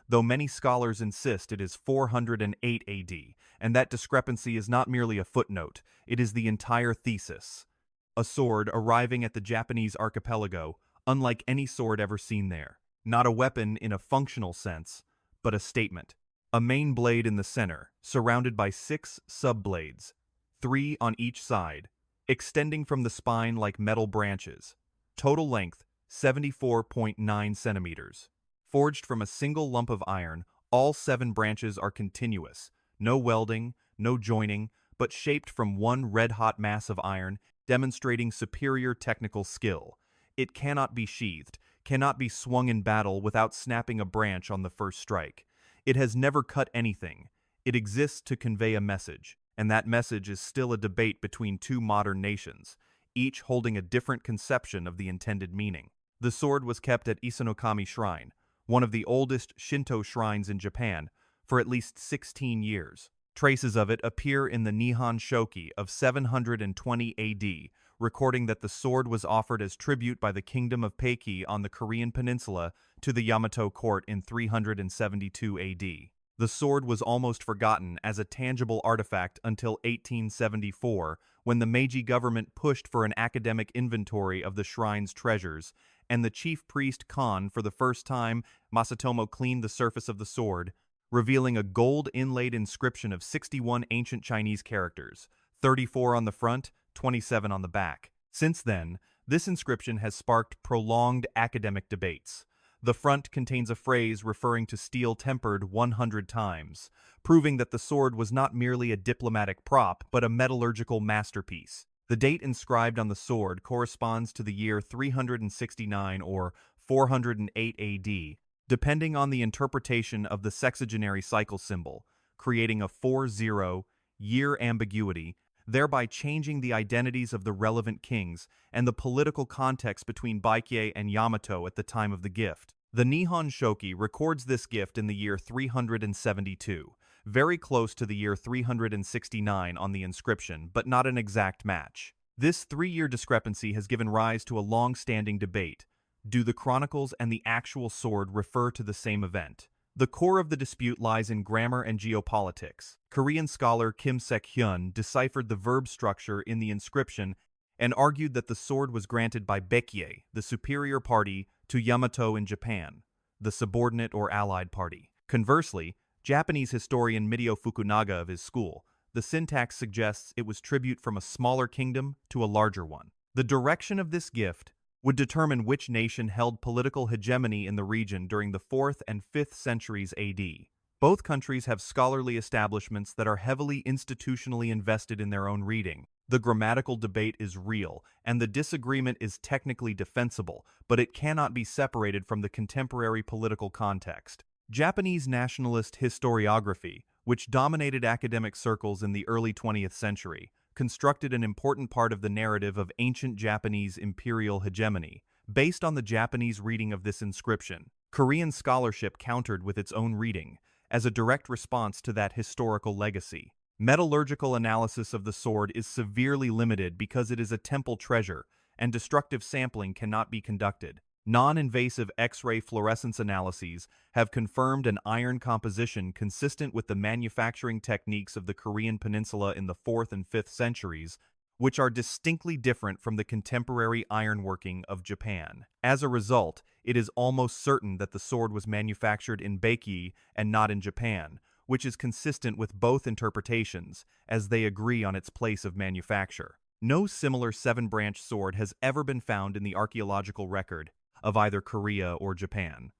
though many scholars insist it is 408 AD, and that discrepancy is not merely a footnote, it is the entire thesis. a sword arriving at the Japanese archipelago, unlike any sword ever seen there. Not a weapon in a functional sense, but a statement. A main blade in the center, surrounded by 6 sub-blades, 3 on each side, extending from the spine like metal branches. Total length, 74.9 centimeters. Forged from a single lump of iron, all 7 branches are continuous. No welding, no joining, but shaped from one red-hot mass of iron, demonstrating superior technical skill. It cannot be sheathed, cannot be swung in battle without snapping a branch on the first strike. It has never cut anything. It exists to convey a message, and that message is still a debate between 2 modern nations, each holding a different conception of the intended meaning. The sword was kept at Isanokami Shrine, one of the oldest Shinto shrines in Japan, for at least 16 years. Traces of it appear in the Nihon Shoki of 720 AD, recording that the sword was offered as tribute by the Kingdom of Peiki on the Korean peninsula to the Yamato court in 372 AD. The sword was almost forgotten as a tangible artifact until 1874, when the Meiji government pushed for an academic inventory of the shrine's treasures, and the chief priest Kan, for the first time, Masatomo, cleaned the surface of the sword, revealing a gold-inlaid inscription of 61 ancient Chinese characters, 34 on the front, 27 on the back. Since then, this inscription has sparked prolonged academic debates. The front contains a phrase referring to steel tempered 100 times, proving that the sword was not merely a diplomatic prop, but a metallurgical masterpiece. The date inscribed on the sword corresponds to the year 369 or 408 AD, depending on the interpretation of the sexagenary cycle symbol, creating a 4-0 year ambiguity, thereby changing the identities of the relevant kings and the political context between Baekje and Yamato at the time of the gift. The Nihon Shoki records this gift in the year 372, very close to the year 369 on the inscription, but not an exact match. This 3-year discrepancy has given rise to a long-standing debate. Do the chronicles and the actual sword refer to the same event? The core of the dispute lies in grammar and geopolitics. Korean scholar Kim Sek-hyun deciphered the verb structure in the inscription and argued that the sword was granted by Baekje, the superior party, to Yamato in Japan, the subordinate or allied party. Conversely, Japanese historian Midio Fukunaga of his school, the syntax suggests it was tribute from a smaller kingdom to a larger one. The direction of this gift would determine which nation held political hegemony in the region during the 4th and 5th centuries AD. Both countries have scholarly establishments that are heavily institutionally invested in their own reading. The grammatical debate is real, and the disagreement is technically defensible, but it cannot be separated from the contemporary political context. Japanese nationalist historiography, which dominated academic circles in the early 20th century, constructed an important part of the narrative of ancient Japanese imperial hegemony. Based on the Japanese reading of this inscription, Korean scholarship countered with its own reading, as a direct response to that historical legacy. Metallurgical analysis of the sword is severely limited because it is a temple treasure, and destructive sampling cannot be conducted. Non-invasive X-ray fluorescence analyses have confirmed an iron composition consistent with the manufacturing techniques of the Korean peninsula in the 4th and 5th centuries, which are distinctly different from the contemporary ironworking of Japan. As a result, it is almost certain that the sword was manufactured in Baekje and not in Japan, which is consistent with both interpretations, as they agree on its place of manufacture. No similar 7-branch sword has ever been found in the archaeological record of either Korea or Japan.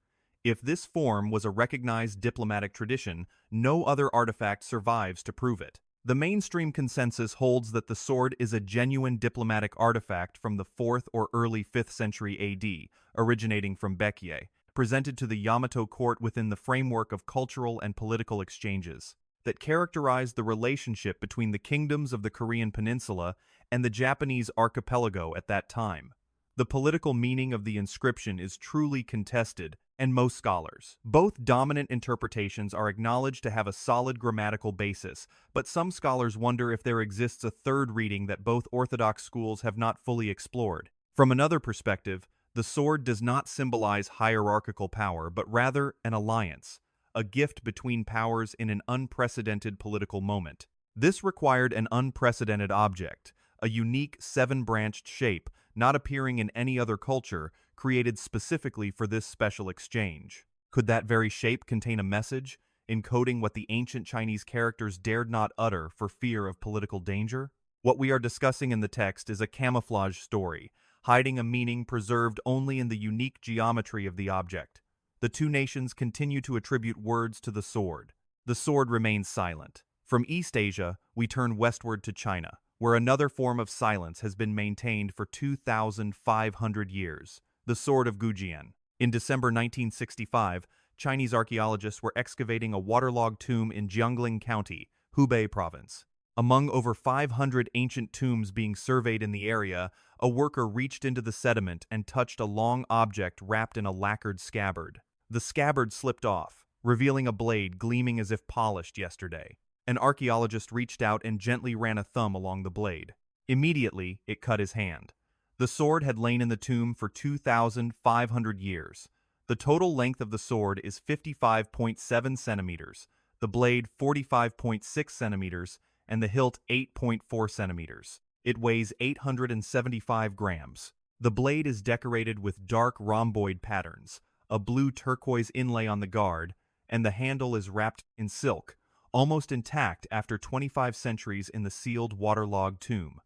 If this form was a recognized diplomatic tradition, no other artifact survives to prove it. The mainstream consensus holds that the sword is a genuine diplomatic artifact from the 4th or early 5th century AD, originating from Baekje, presented to the Yamato court within the framework of cultural and political exchanges that characterized the relationship between the kingdoms of the Korean peninsula and the Japanese archipelago at that time. The political meaning of the inscription is truly contested, and most scholars. Both dominant interpretations are acknowledged to have a solid grammatical basis, but some scholars wonder if there exists a third reading that both orthodox schools have not fully explored. From another perspective, the sword does not symbolize hierarchical power, but rather an alliance, a gift between powers in an unprecedented political moment. This required an unprecedented object, a unique seven-branched shape not appearing in any other culture, created specifically for this special exchange. Could that very shape contain a message, encoding what the ancient Chinese characters dared not utter for fear of political danger? What we are discussing in the text is a camouflage story, hiding a meaning preserved only in the unique geometry of the object. The two nations continue to attribute words to the sword. The sword remains silent. From East Asia, we turn westward to China, where another form of silence has been maintained for 2,500 years, the Sword of Goujian. In December 1965, Chinese archaeologists were excavating a waterlogged tomb in Jiangling County, Hubei Province. Among over 500 ancient tombs being surveyed in the area, a worker reached into the sediment and touched a long object wrapped in a lacquered scabbard. The scabbard slipped off, revealing a blade gleaming as if polished yesterday. An archaeologist reached out and gently ran a thumb along the blade. Immediately, it cut his hand. The sword had lain in the tomb for 2,500 years. The total length of the sword is 55.7 centimeters, the blade 45.6 centimeters, and the hilt 8.4 centimeters. It weighs 875 grams. The blade is decorated with dark rhomboid patterns, a blue turquoise inlay on the guard, and the handle is wrapped in silk, almost intact after 25 centuries in the sealed waterlogged tomb.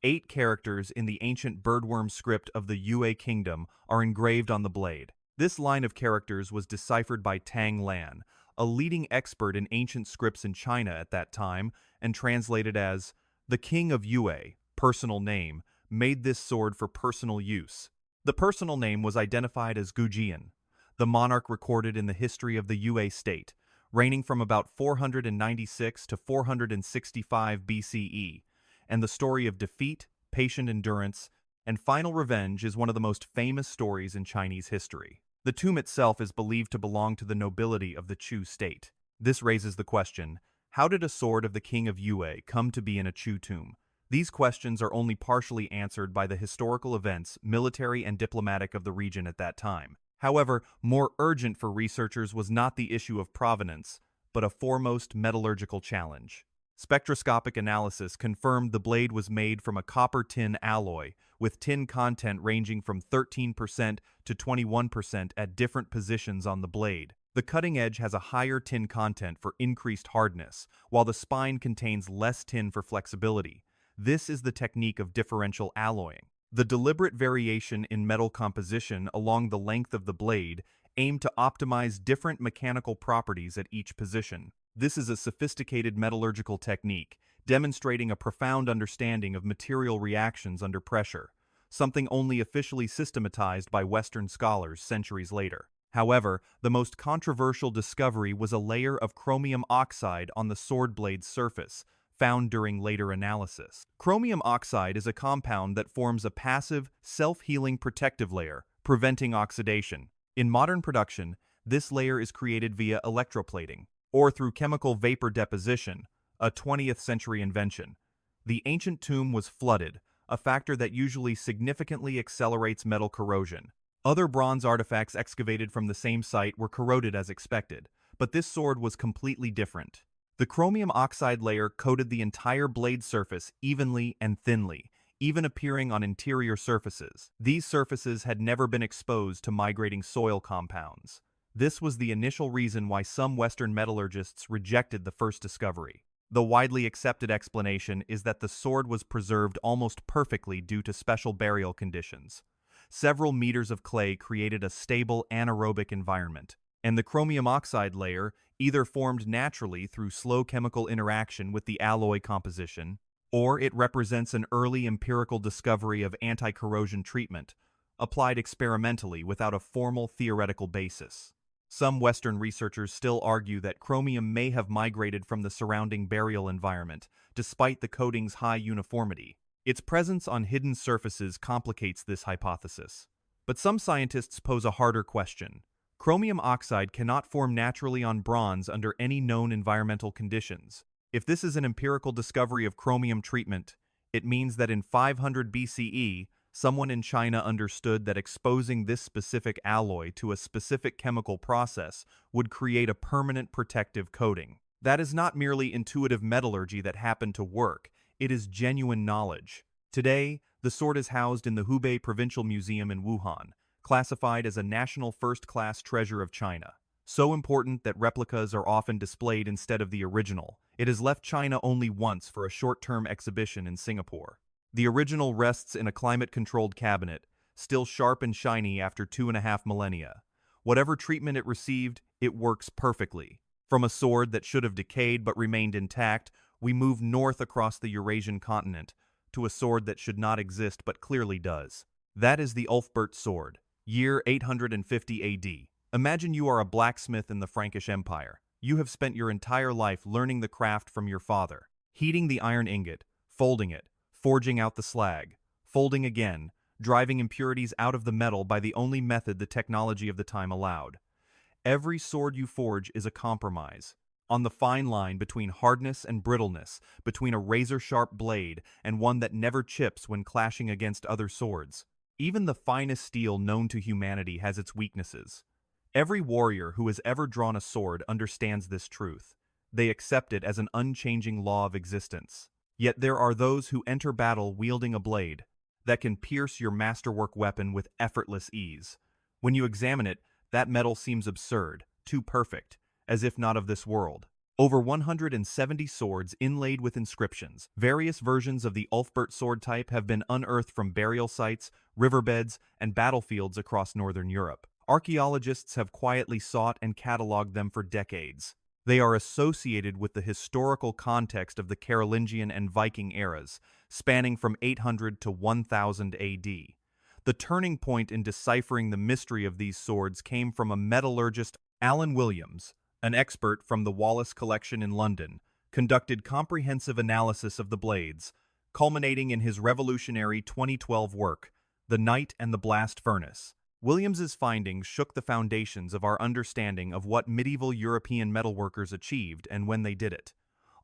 8 characters in the ancient birdworm script of the Yue Kingdom are engraved on the blade. This line of characters was deciphered by Tang Lan, a leading expert in ancient scripts in China at that time, and translated as, "The king of Yue, personal name, made this sword for personal use." The personal name was identified as Goujian, the monarch recorded in the history of the Yue state, reigning from about 496 to 465 BCE, and the story of defeat, patient endurance, and final revenge is one of the most famous stories in Chinese history. The tomb itself is believed to belong to the nobility of the Chu state. This raises the question, how did a sword of the king of Yue come to be in a Chu tomb? These questions are only partially answered by the historical events, military and diplomatic of the region at that time. However, more urgent for researchers was not the issue of provenance, but a foremost metallurgical challenge. Spectroscopic analysis confirmed the blade was made from a copper-tin alloy, with tin content ranging from 13% to 21% at different positions on the blade. The cutting edge has a higher tin content for increased hardness, while the spine contains less tin for flexibility. This is the technique of differential alloying. The deliberate variation in metal composition along the length of the blade aimed to optimize different mechanical properties at each position. This is a sophisticated metallurgical technique, demonstrating a profound understanding of material reactions under pressure, something only officially systematized by Western scholars centuries later. However, the most controversial discovery was a layer of chromium oxide on the sword blade's surface, found during later analysis. Chromium oxide is a compound that forms a passive, self-healing protective layer, preventing oxidation. In modern production, this layer is created via electroplating, or through chemical vapor deposition, a 20th century invention. The ancient tomb was flooded, a factor that usually significantly accelerates metal corrosion. Other bronze artifacts excavated from the same site were corroded as expected, but this sword was completely different. The chromium oxide layer coated the entire blade surface evenly and thinly, even appearing on interior surfaces. These surfaces had never been exposed to migrating soil compounds. This was the initial reason why some Western metallurgists rejected the first discovery. The widely accepted explanation is that the sword was preserved almost perfectly due to special burial conditions. Several meters of clay created a stable anaerobic environment, and the chromium oxide layer either formed naturally through slow chemical interaction with the alloy composition, or it represents an early empirical discovery of anti-corrosion treatment, applied experimentally without a formal theoretical basis. Some Western researchers still argue that chromium may have migrated from the surrounding burial environment, despite the coating's high uniformity. Its presence on hidden surfaces complicates this hypothesis. But some scientists pose a harder question. Chromium oxide cannot form naturally on bronze under any known environmental conditions. If this is an empirical discovery of chromium treatment, it means that in 500 BCE, someone in China understood that exposing this specific alloy to a specific chemical process would create a permanent protective coating. That is not merely intuitive metallurgy that happened to work, it is genuine knowledge. Today, the sword is housed in the Hubei Provincial Museum in Wuhan, classified as a national first-class treasure of China. So important that replicas are often displayed instead of the original, it has left China only once for a short-term exhibition in Singapore. The original rests in a climate-controlled cabinet, still sharp and shiny after 2.5 millennia. Whatever treatment it received, it works perfectly. From a sword that should have decayed but remained intact, we move north across the Eurasian continent, to a sword that should not exist but clearly does. That is the Ulfberht sword, year 850 AD. Imagine you are a blacksmith in the Frankish Empire. You have spent your entire life learning the craft from your father, heating the iron ingot, folding it, forging out the slag, folding again, driving impurities out of the metal by the only method the technology of the time allowed. Every sword you forge is a compromise, on the fine line between hardness and brittleness, between a razor-sharp blade and one that never chips when clashing against other swords. Even the finest steel known to humanity has its weaknesses. Every warrior who has ever drawn a sword understands this truth. They accept it as an unchanging law of existence. Yet there are those who enter battle wielding a blade that can pierce your masterwork weapon with effortless ease. When you examine it, that metal seems absurd, too perfect, as if not of this world. Over 170 swords inlaid with inscriptions. Various versions of the Ulfberht sword type have been unearthed from burial sites, riverbeds, and battlefields across northern Europe. Archaeologists have quietly sought and cataloged them for decades. They are associated with the historical context of the Carolingian and Viking eras, spanning from 800 to 1000 AD. The turning point in deciphering the mystery of these swords came from a metallurgist, Alan Williams, an expert from the Wallace Collection in London, conducted comprehensive analysis of the blades, culminating in his revolutionary 2012 work, The Night and the Blast Furnace. Williams's findings shook the foundations of our understanding of what medieval European metalworkers achieved and when they did it.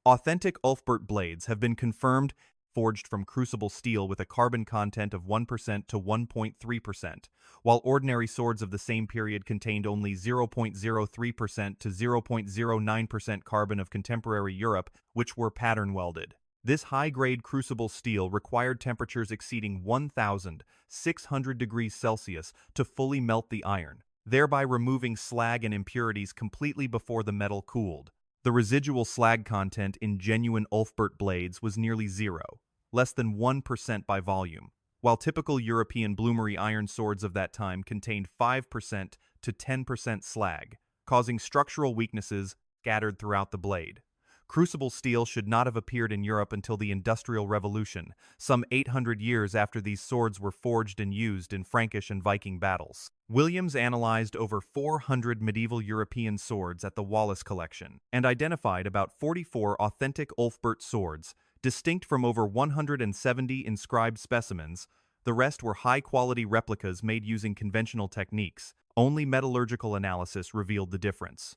Authentic Ulfberht blades have been confirmed forged from crucible steel with a carbon content of 1% to 1.3%, while ordinary swords of the same period contained only 0.03% to 0.09% carbon of contemporary Europe, which were pattern welded. This high-grade crucible steel required temperatures exceeding 1,600 degrees Celsius to fully melt the iron, thereby removing slag and impurities completely before the metal cooled. The residual slag content in genuine Ulfberht blades was nearly zero, less than 1% by volume, while typical European bloomery iron swords of that time contained 5% to 10% slag, causing structural weaknesses scattered throughout the blade. Crucible steel should not have appeared in Europe until the Industrial Revolution, some 800 years after these swords were forged and used in Frankish and Viking battles. Williams analyzed over 400 medieval European swords at the Wallace Collection and identified about 44 authentic Ulfberht swords, distinct from over 170 inscribed specimens. The rest were high-quality replicas made using conventional techniques. Only metallurgical analysis revealed the difference.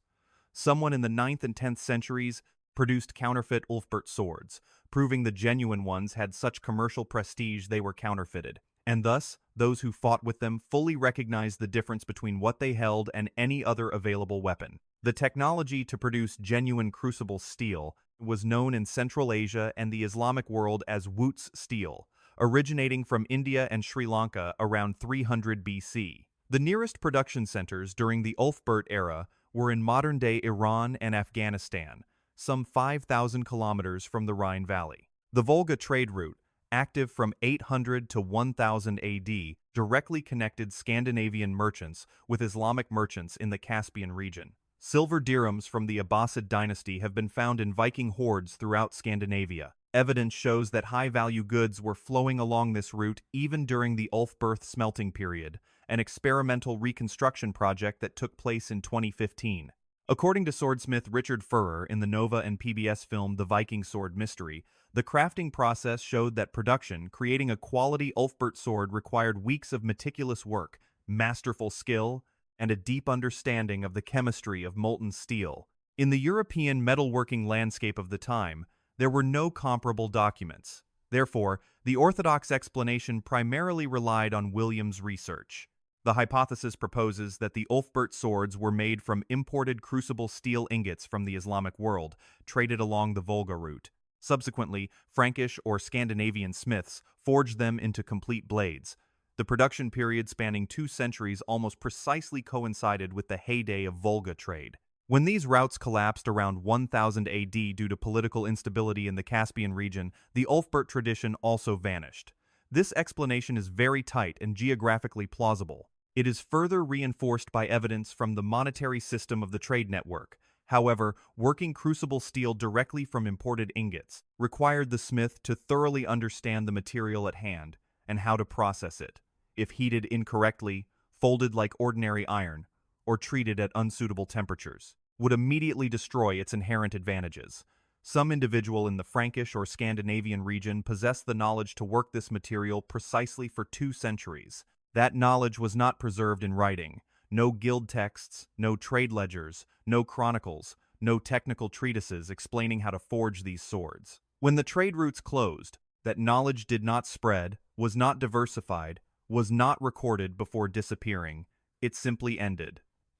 Someone in the 9th and 10th centuries produced counterfeit Ulfberht swords, proving the genuine ones had such commercial prestige they were counterfeited, and thus those who fought with them fully recognized the difference between what they held and any other available weapon. The technology to produce genuine crucible steel was known in Central Asia and the Islamic world as Wootz steel, originating from India and Sri Lanka around 300 BC. The nearest production centers during the Ulfberht era were in modern-day Iran and Afghanistan, some 5,000 kilometers from the Rhine Valley. The Volga trade route, active from 800 to 1000 AD, directly connected Scandinavian merchants with Islamic merchants in the Caspian region. Silver dirhams from the Abbasid dynasty have been found in Viking hordes throughout Scandinavia. Evidence shows that high-value goods were flowing along this route even during the Ulfberht smelting period, an experimental reconstruction project that took place in 2015. According to swordsmith Richard Furrer in the Nova and PBS film The Viking Sword Mystery, the crafting process showed that production, creating a quality Ulfberht sword, required weeks of meticulous work, masterful skill, and a deep understanding of the chemistry of molten steel. In the European metalworking landscape of the time, there were no comparable documents. Therefore, the orthodox explanation primarily relied on Williams' research. The hypothesis proposes that the Ulfberht swords were made from imported crucible steel ingots from the Islamic world, traded along the Volga route. Subsequently, Frankish or Scandinavian smiths forged them into complete blades. The production period spanning 2 centuries almost precisely coincided with the heyday of Volga trade. When these routes collapsed around 1000 AD due to political instability in the Caspian region, the Ulfberht tradition also vanished. This explanation is very tight and geographically plausible. It is further reinforced by evidence from the monetary system of the trade network. However, working crucible steel directly from imported ingots required the smith to thoroughly understand the material at hand and how to process it. If heated incorrectly, folded like ordinary iron, or treated at unsuitable temperatures, would immediately destroy its inherent advantages. Some individual in the Frankish or Scandinavian region possessed the knowledge to work this material precisely for 2 centuries. That knowledge was not preserved in writing. No guild texts, no trade ledgers, no chronicles, no technical treatises explaining how to forge these swords. When the trade routes closed, that knowledge did not spread, was not diversified, was not recorded before disappearing. It simply ended.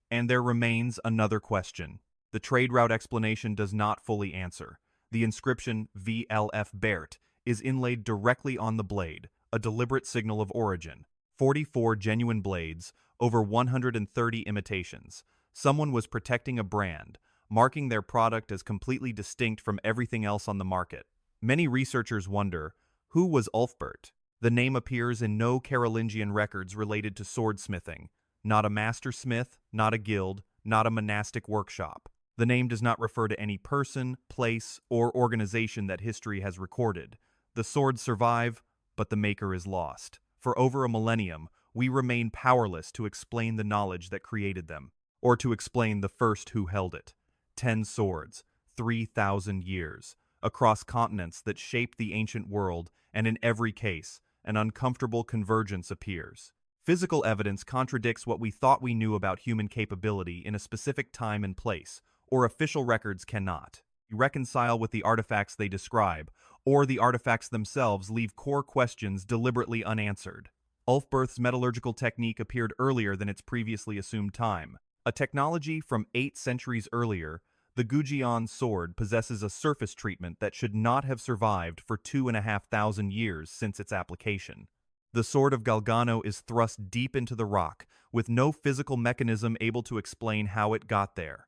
And there remains another question. The trade route explanation does not fully answer. The inscription VLF Bert is inlaid directly on the blade, a deliberate signal of origin. 44 genuine blades, over 130 imitations. Someone was protecting a brand, marking their product as completely distinct from everything else on the market. Many researchers wonder, who was Ulfberht? The name appears in no Carolingian records related to swordsmithing. Not a master smith, not a guild, not a monastic workshop. The name does not refer to any person, place, or organization that history has recorded. The swords survive, but the maker is lost. For over a millennium, we remain powerless to explain the knowledge that created them, or to explain the first who held it. 10 swords, 3,000 years, across continents that shaped the ancient world, and in every case, an uncomfortable convergence appears. Physical evidence contradicts what we thought we knew about human capability in a specific time and place, or official records cannot. Reconcile with the artifacts they describe, or the artifacts themselves leave core questions deliberately unanswered. Ulfberht's metallurgical technique appeared earlier than its previously assumed time. A technology from 8 centuries earlier, the Goujian sword possesses a surface treatment that should not have survived for 2,500 years since its application. The Sword of Galgano is thrust deep into the rock, with no physical mechanism able to explain how it got there.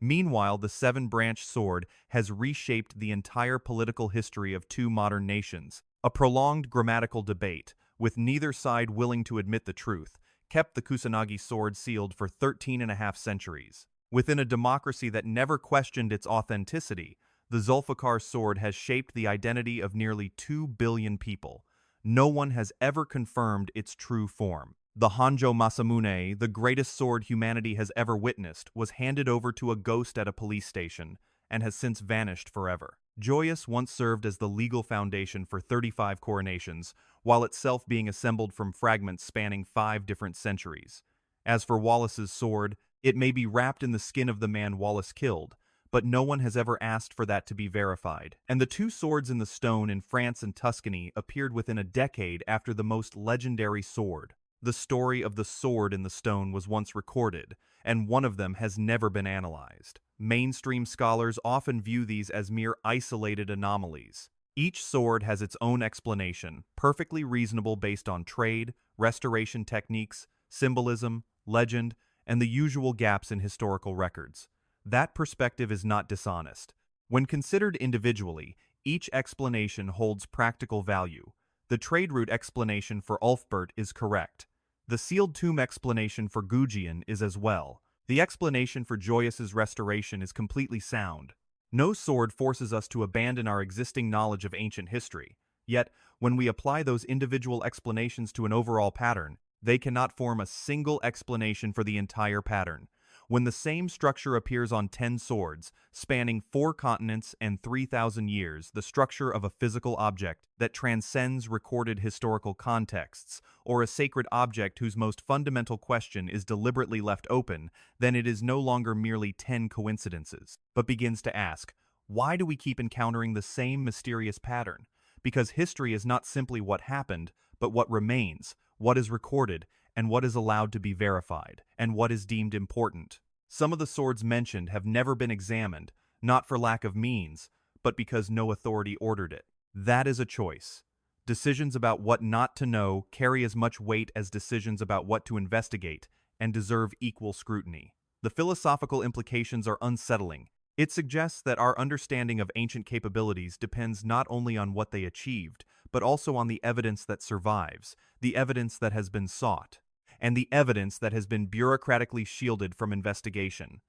Meanwhile, the 7-branch sword has reshaped the entire political history of 2 modern nations. A prolonged grammatical debate, with neither side willing to admit the truth, kept the Kusanagi sword sealed for 13.5 centuries. Within a democracy that never questioned its authenticity, the Zulfikar sword has shaped the identity of nearly 2 billion people. No one has ever confirmed its true form. The Honjo Masamune, the greatest sword humanity has ever witnessed, was handed over to a ghost at a police station, and has since vanished forever. Joyous once served as the legal foundation for 35 coronations, while itself being assembled from fragments spanning 5 different centuries. As for Wallace's sword, it may be wrapped in the skin of the man Wallace killed, but no one has ever asked for that to be verified. And the 2 swords in the stone in France and Tuscany appeared within a decade after the most legendary sword. The story of the sword in the stone was once recorded, and one of them has never been analyzed. Mainstream scholars often view these as mere isolated anomalies. Each sword has its own explanation, perfectly reasonable based on trade, restoration techniques, symbolism, legend, and the usual gaps in historical records. That perspective is not dishonest. When considered individually, each explanation holds practical value. The trade route explanation for Ulfberht is correct. The sealed tomb explanation for Goujian is as well. The explanation for Joyeus's restoration is completely sound. No sword forces us to abandon our existing knowledge of ancient history. Yet, when we apply those individual explanations to an overall pattern, they cannot form a single explanation for the entire pattern. When the same structure appears on 10 swords, spanning 4 continents and 3,000 years, the structure of a physical object that transcends recorded historical contexts, or a sacred object whose most fundamental question is deliberately left open, then it is no longer merely 10 coincidences, but begins to ask, why do we keep encountering the same mysterious pattern? Because history is not simply what happened, but what remains, what is recorded, and what is allowed to be verified, and what is deemed important. Some of the swords mentioned have never been examined, not for lack of means, but because no authority ordered it. That is a choice. Decisions about what not to know carry as much weight as decisions about what to investigate and deserve equal scrutiny. The philosophical implications are unsettling. It suggests that our understanding of ancient capabilities depends not only on what they achieved, but also on the evidence that survives, the evidence that has been sought, and the evidence that has been bureaucratically shielded from investigation.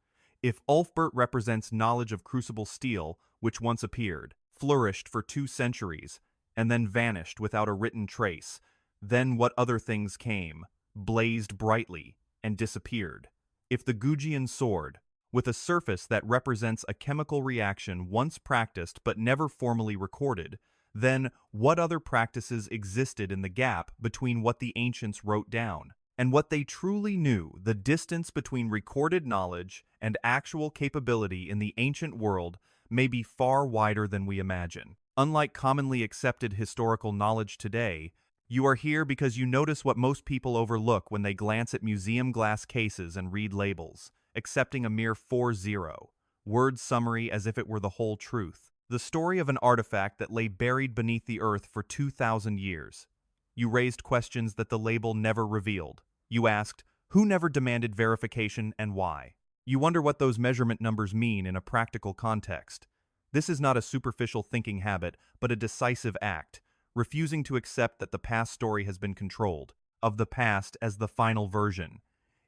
If Ulfberht represents knowledge of crucible steel, which once appeared, flourished for 2 centuries, and then vanished without a written trace, then what other things came, blazed brightly, and disappeared? If the Goujian sword, with a surface that represents a chemical reaction once practiced but never formally recorded, then what other practices existed in the gap between what the ancients wrote down and what they truly knew? The distance between recorded knowledge and actual capability in the ancient world may be far wider than we imagine. Unlike commonly accepted historical knowledge today, you are here because you notice what most people overlook when they glance at museum glass cases and read labels, accepting a mere 4-0 word summary as if it were the whole truth. The story of an artifact that lay buried beneath the earth for 2,000 years. You raised questions that the label never revealed. You asked, who never demanded verification and why? You wonder what those measurement numbers mean in a practical context. This is not a superficial thinking habit, but a decisive act, refusing to accept that the past story has been controlled, of the past as the final version.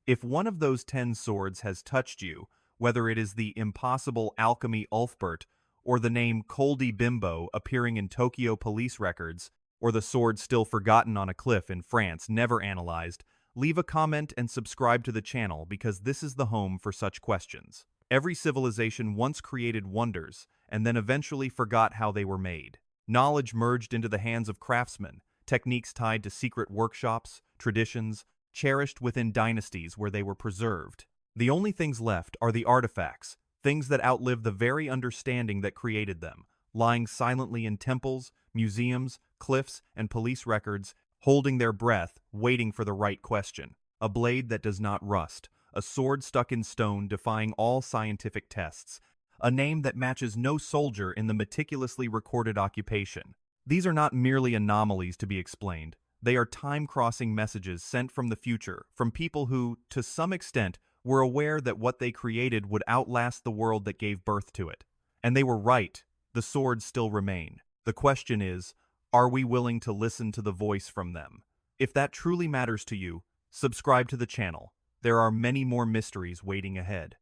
If one of those 10 swords has touched you, whether it is the impossible alchemy Ulfberht, or the name Koldi Bimbo appearing in Tokyo police records, or the sword still forgotten on a cliff in France never analyzed, leave a comment and subscribe to the channel because this is the home for such questions. Every civilization once created wonders, and then eventually forgot how they were made. Knowledge merged into the hands of craftsmen, techniques tied to secret workshops, traditions, cherished within dynasties where they were preserved. The only things left are the artifacts, things that outlive the very understanding that created them, lying silently in temples, museums, cliffs, and police records, holding their breath, waiting for the right question. A blade that does not rust, a sword stuck in stone defying all scientific tests, a name that matches no soldier in the meticulously recorded occupation. These are not merely anomalies to be explained. They are time-crossing messages sent from the future, from people who, to some extent, were aware that what they created would outlast the world that gave birth to it. And they were right. The swords still remain. The question is, are we willing to listen to the voice from them? If that truly matters to you, subscribe to the channel. There are many more mysteries waiting ahead.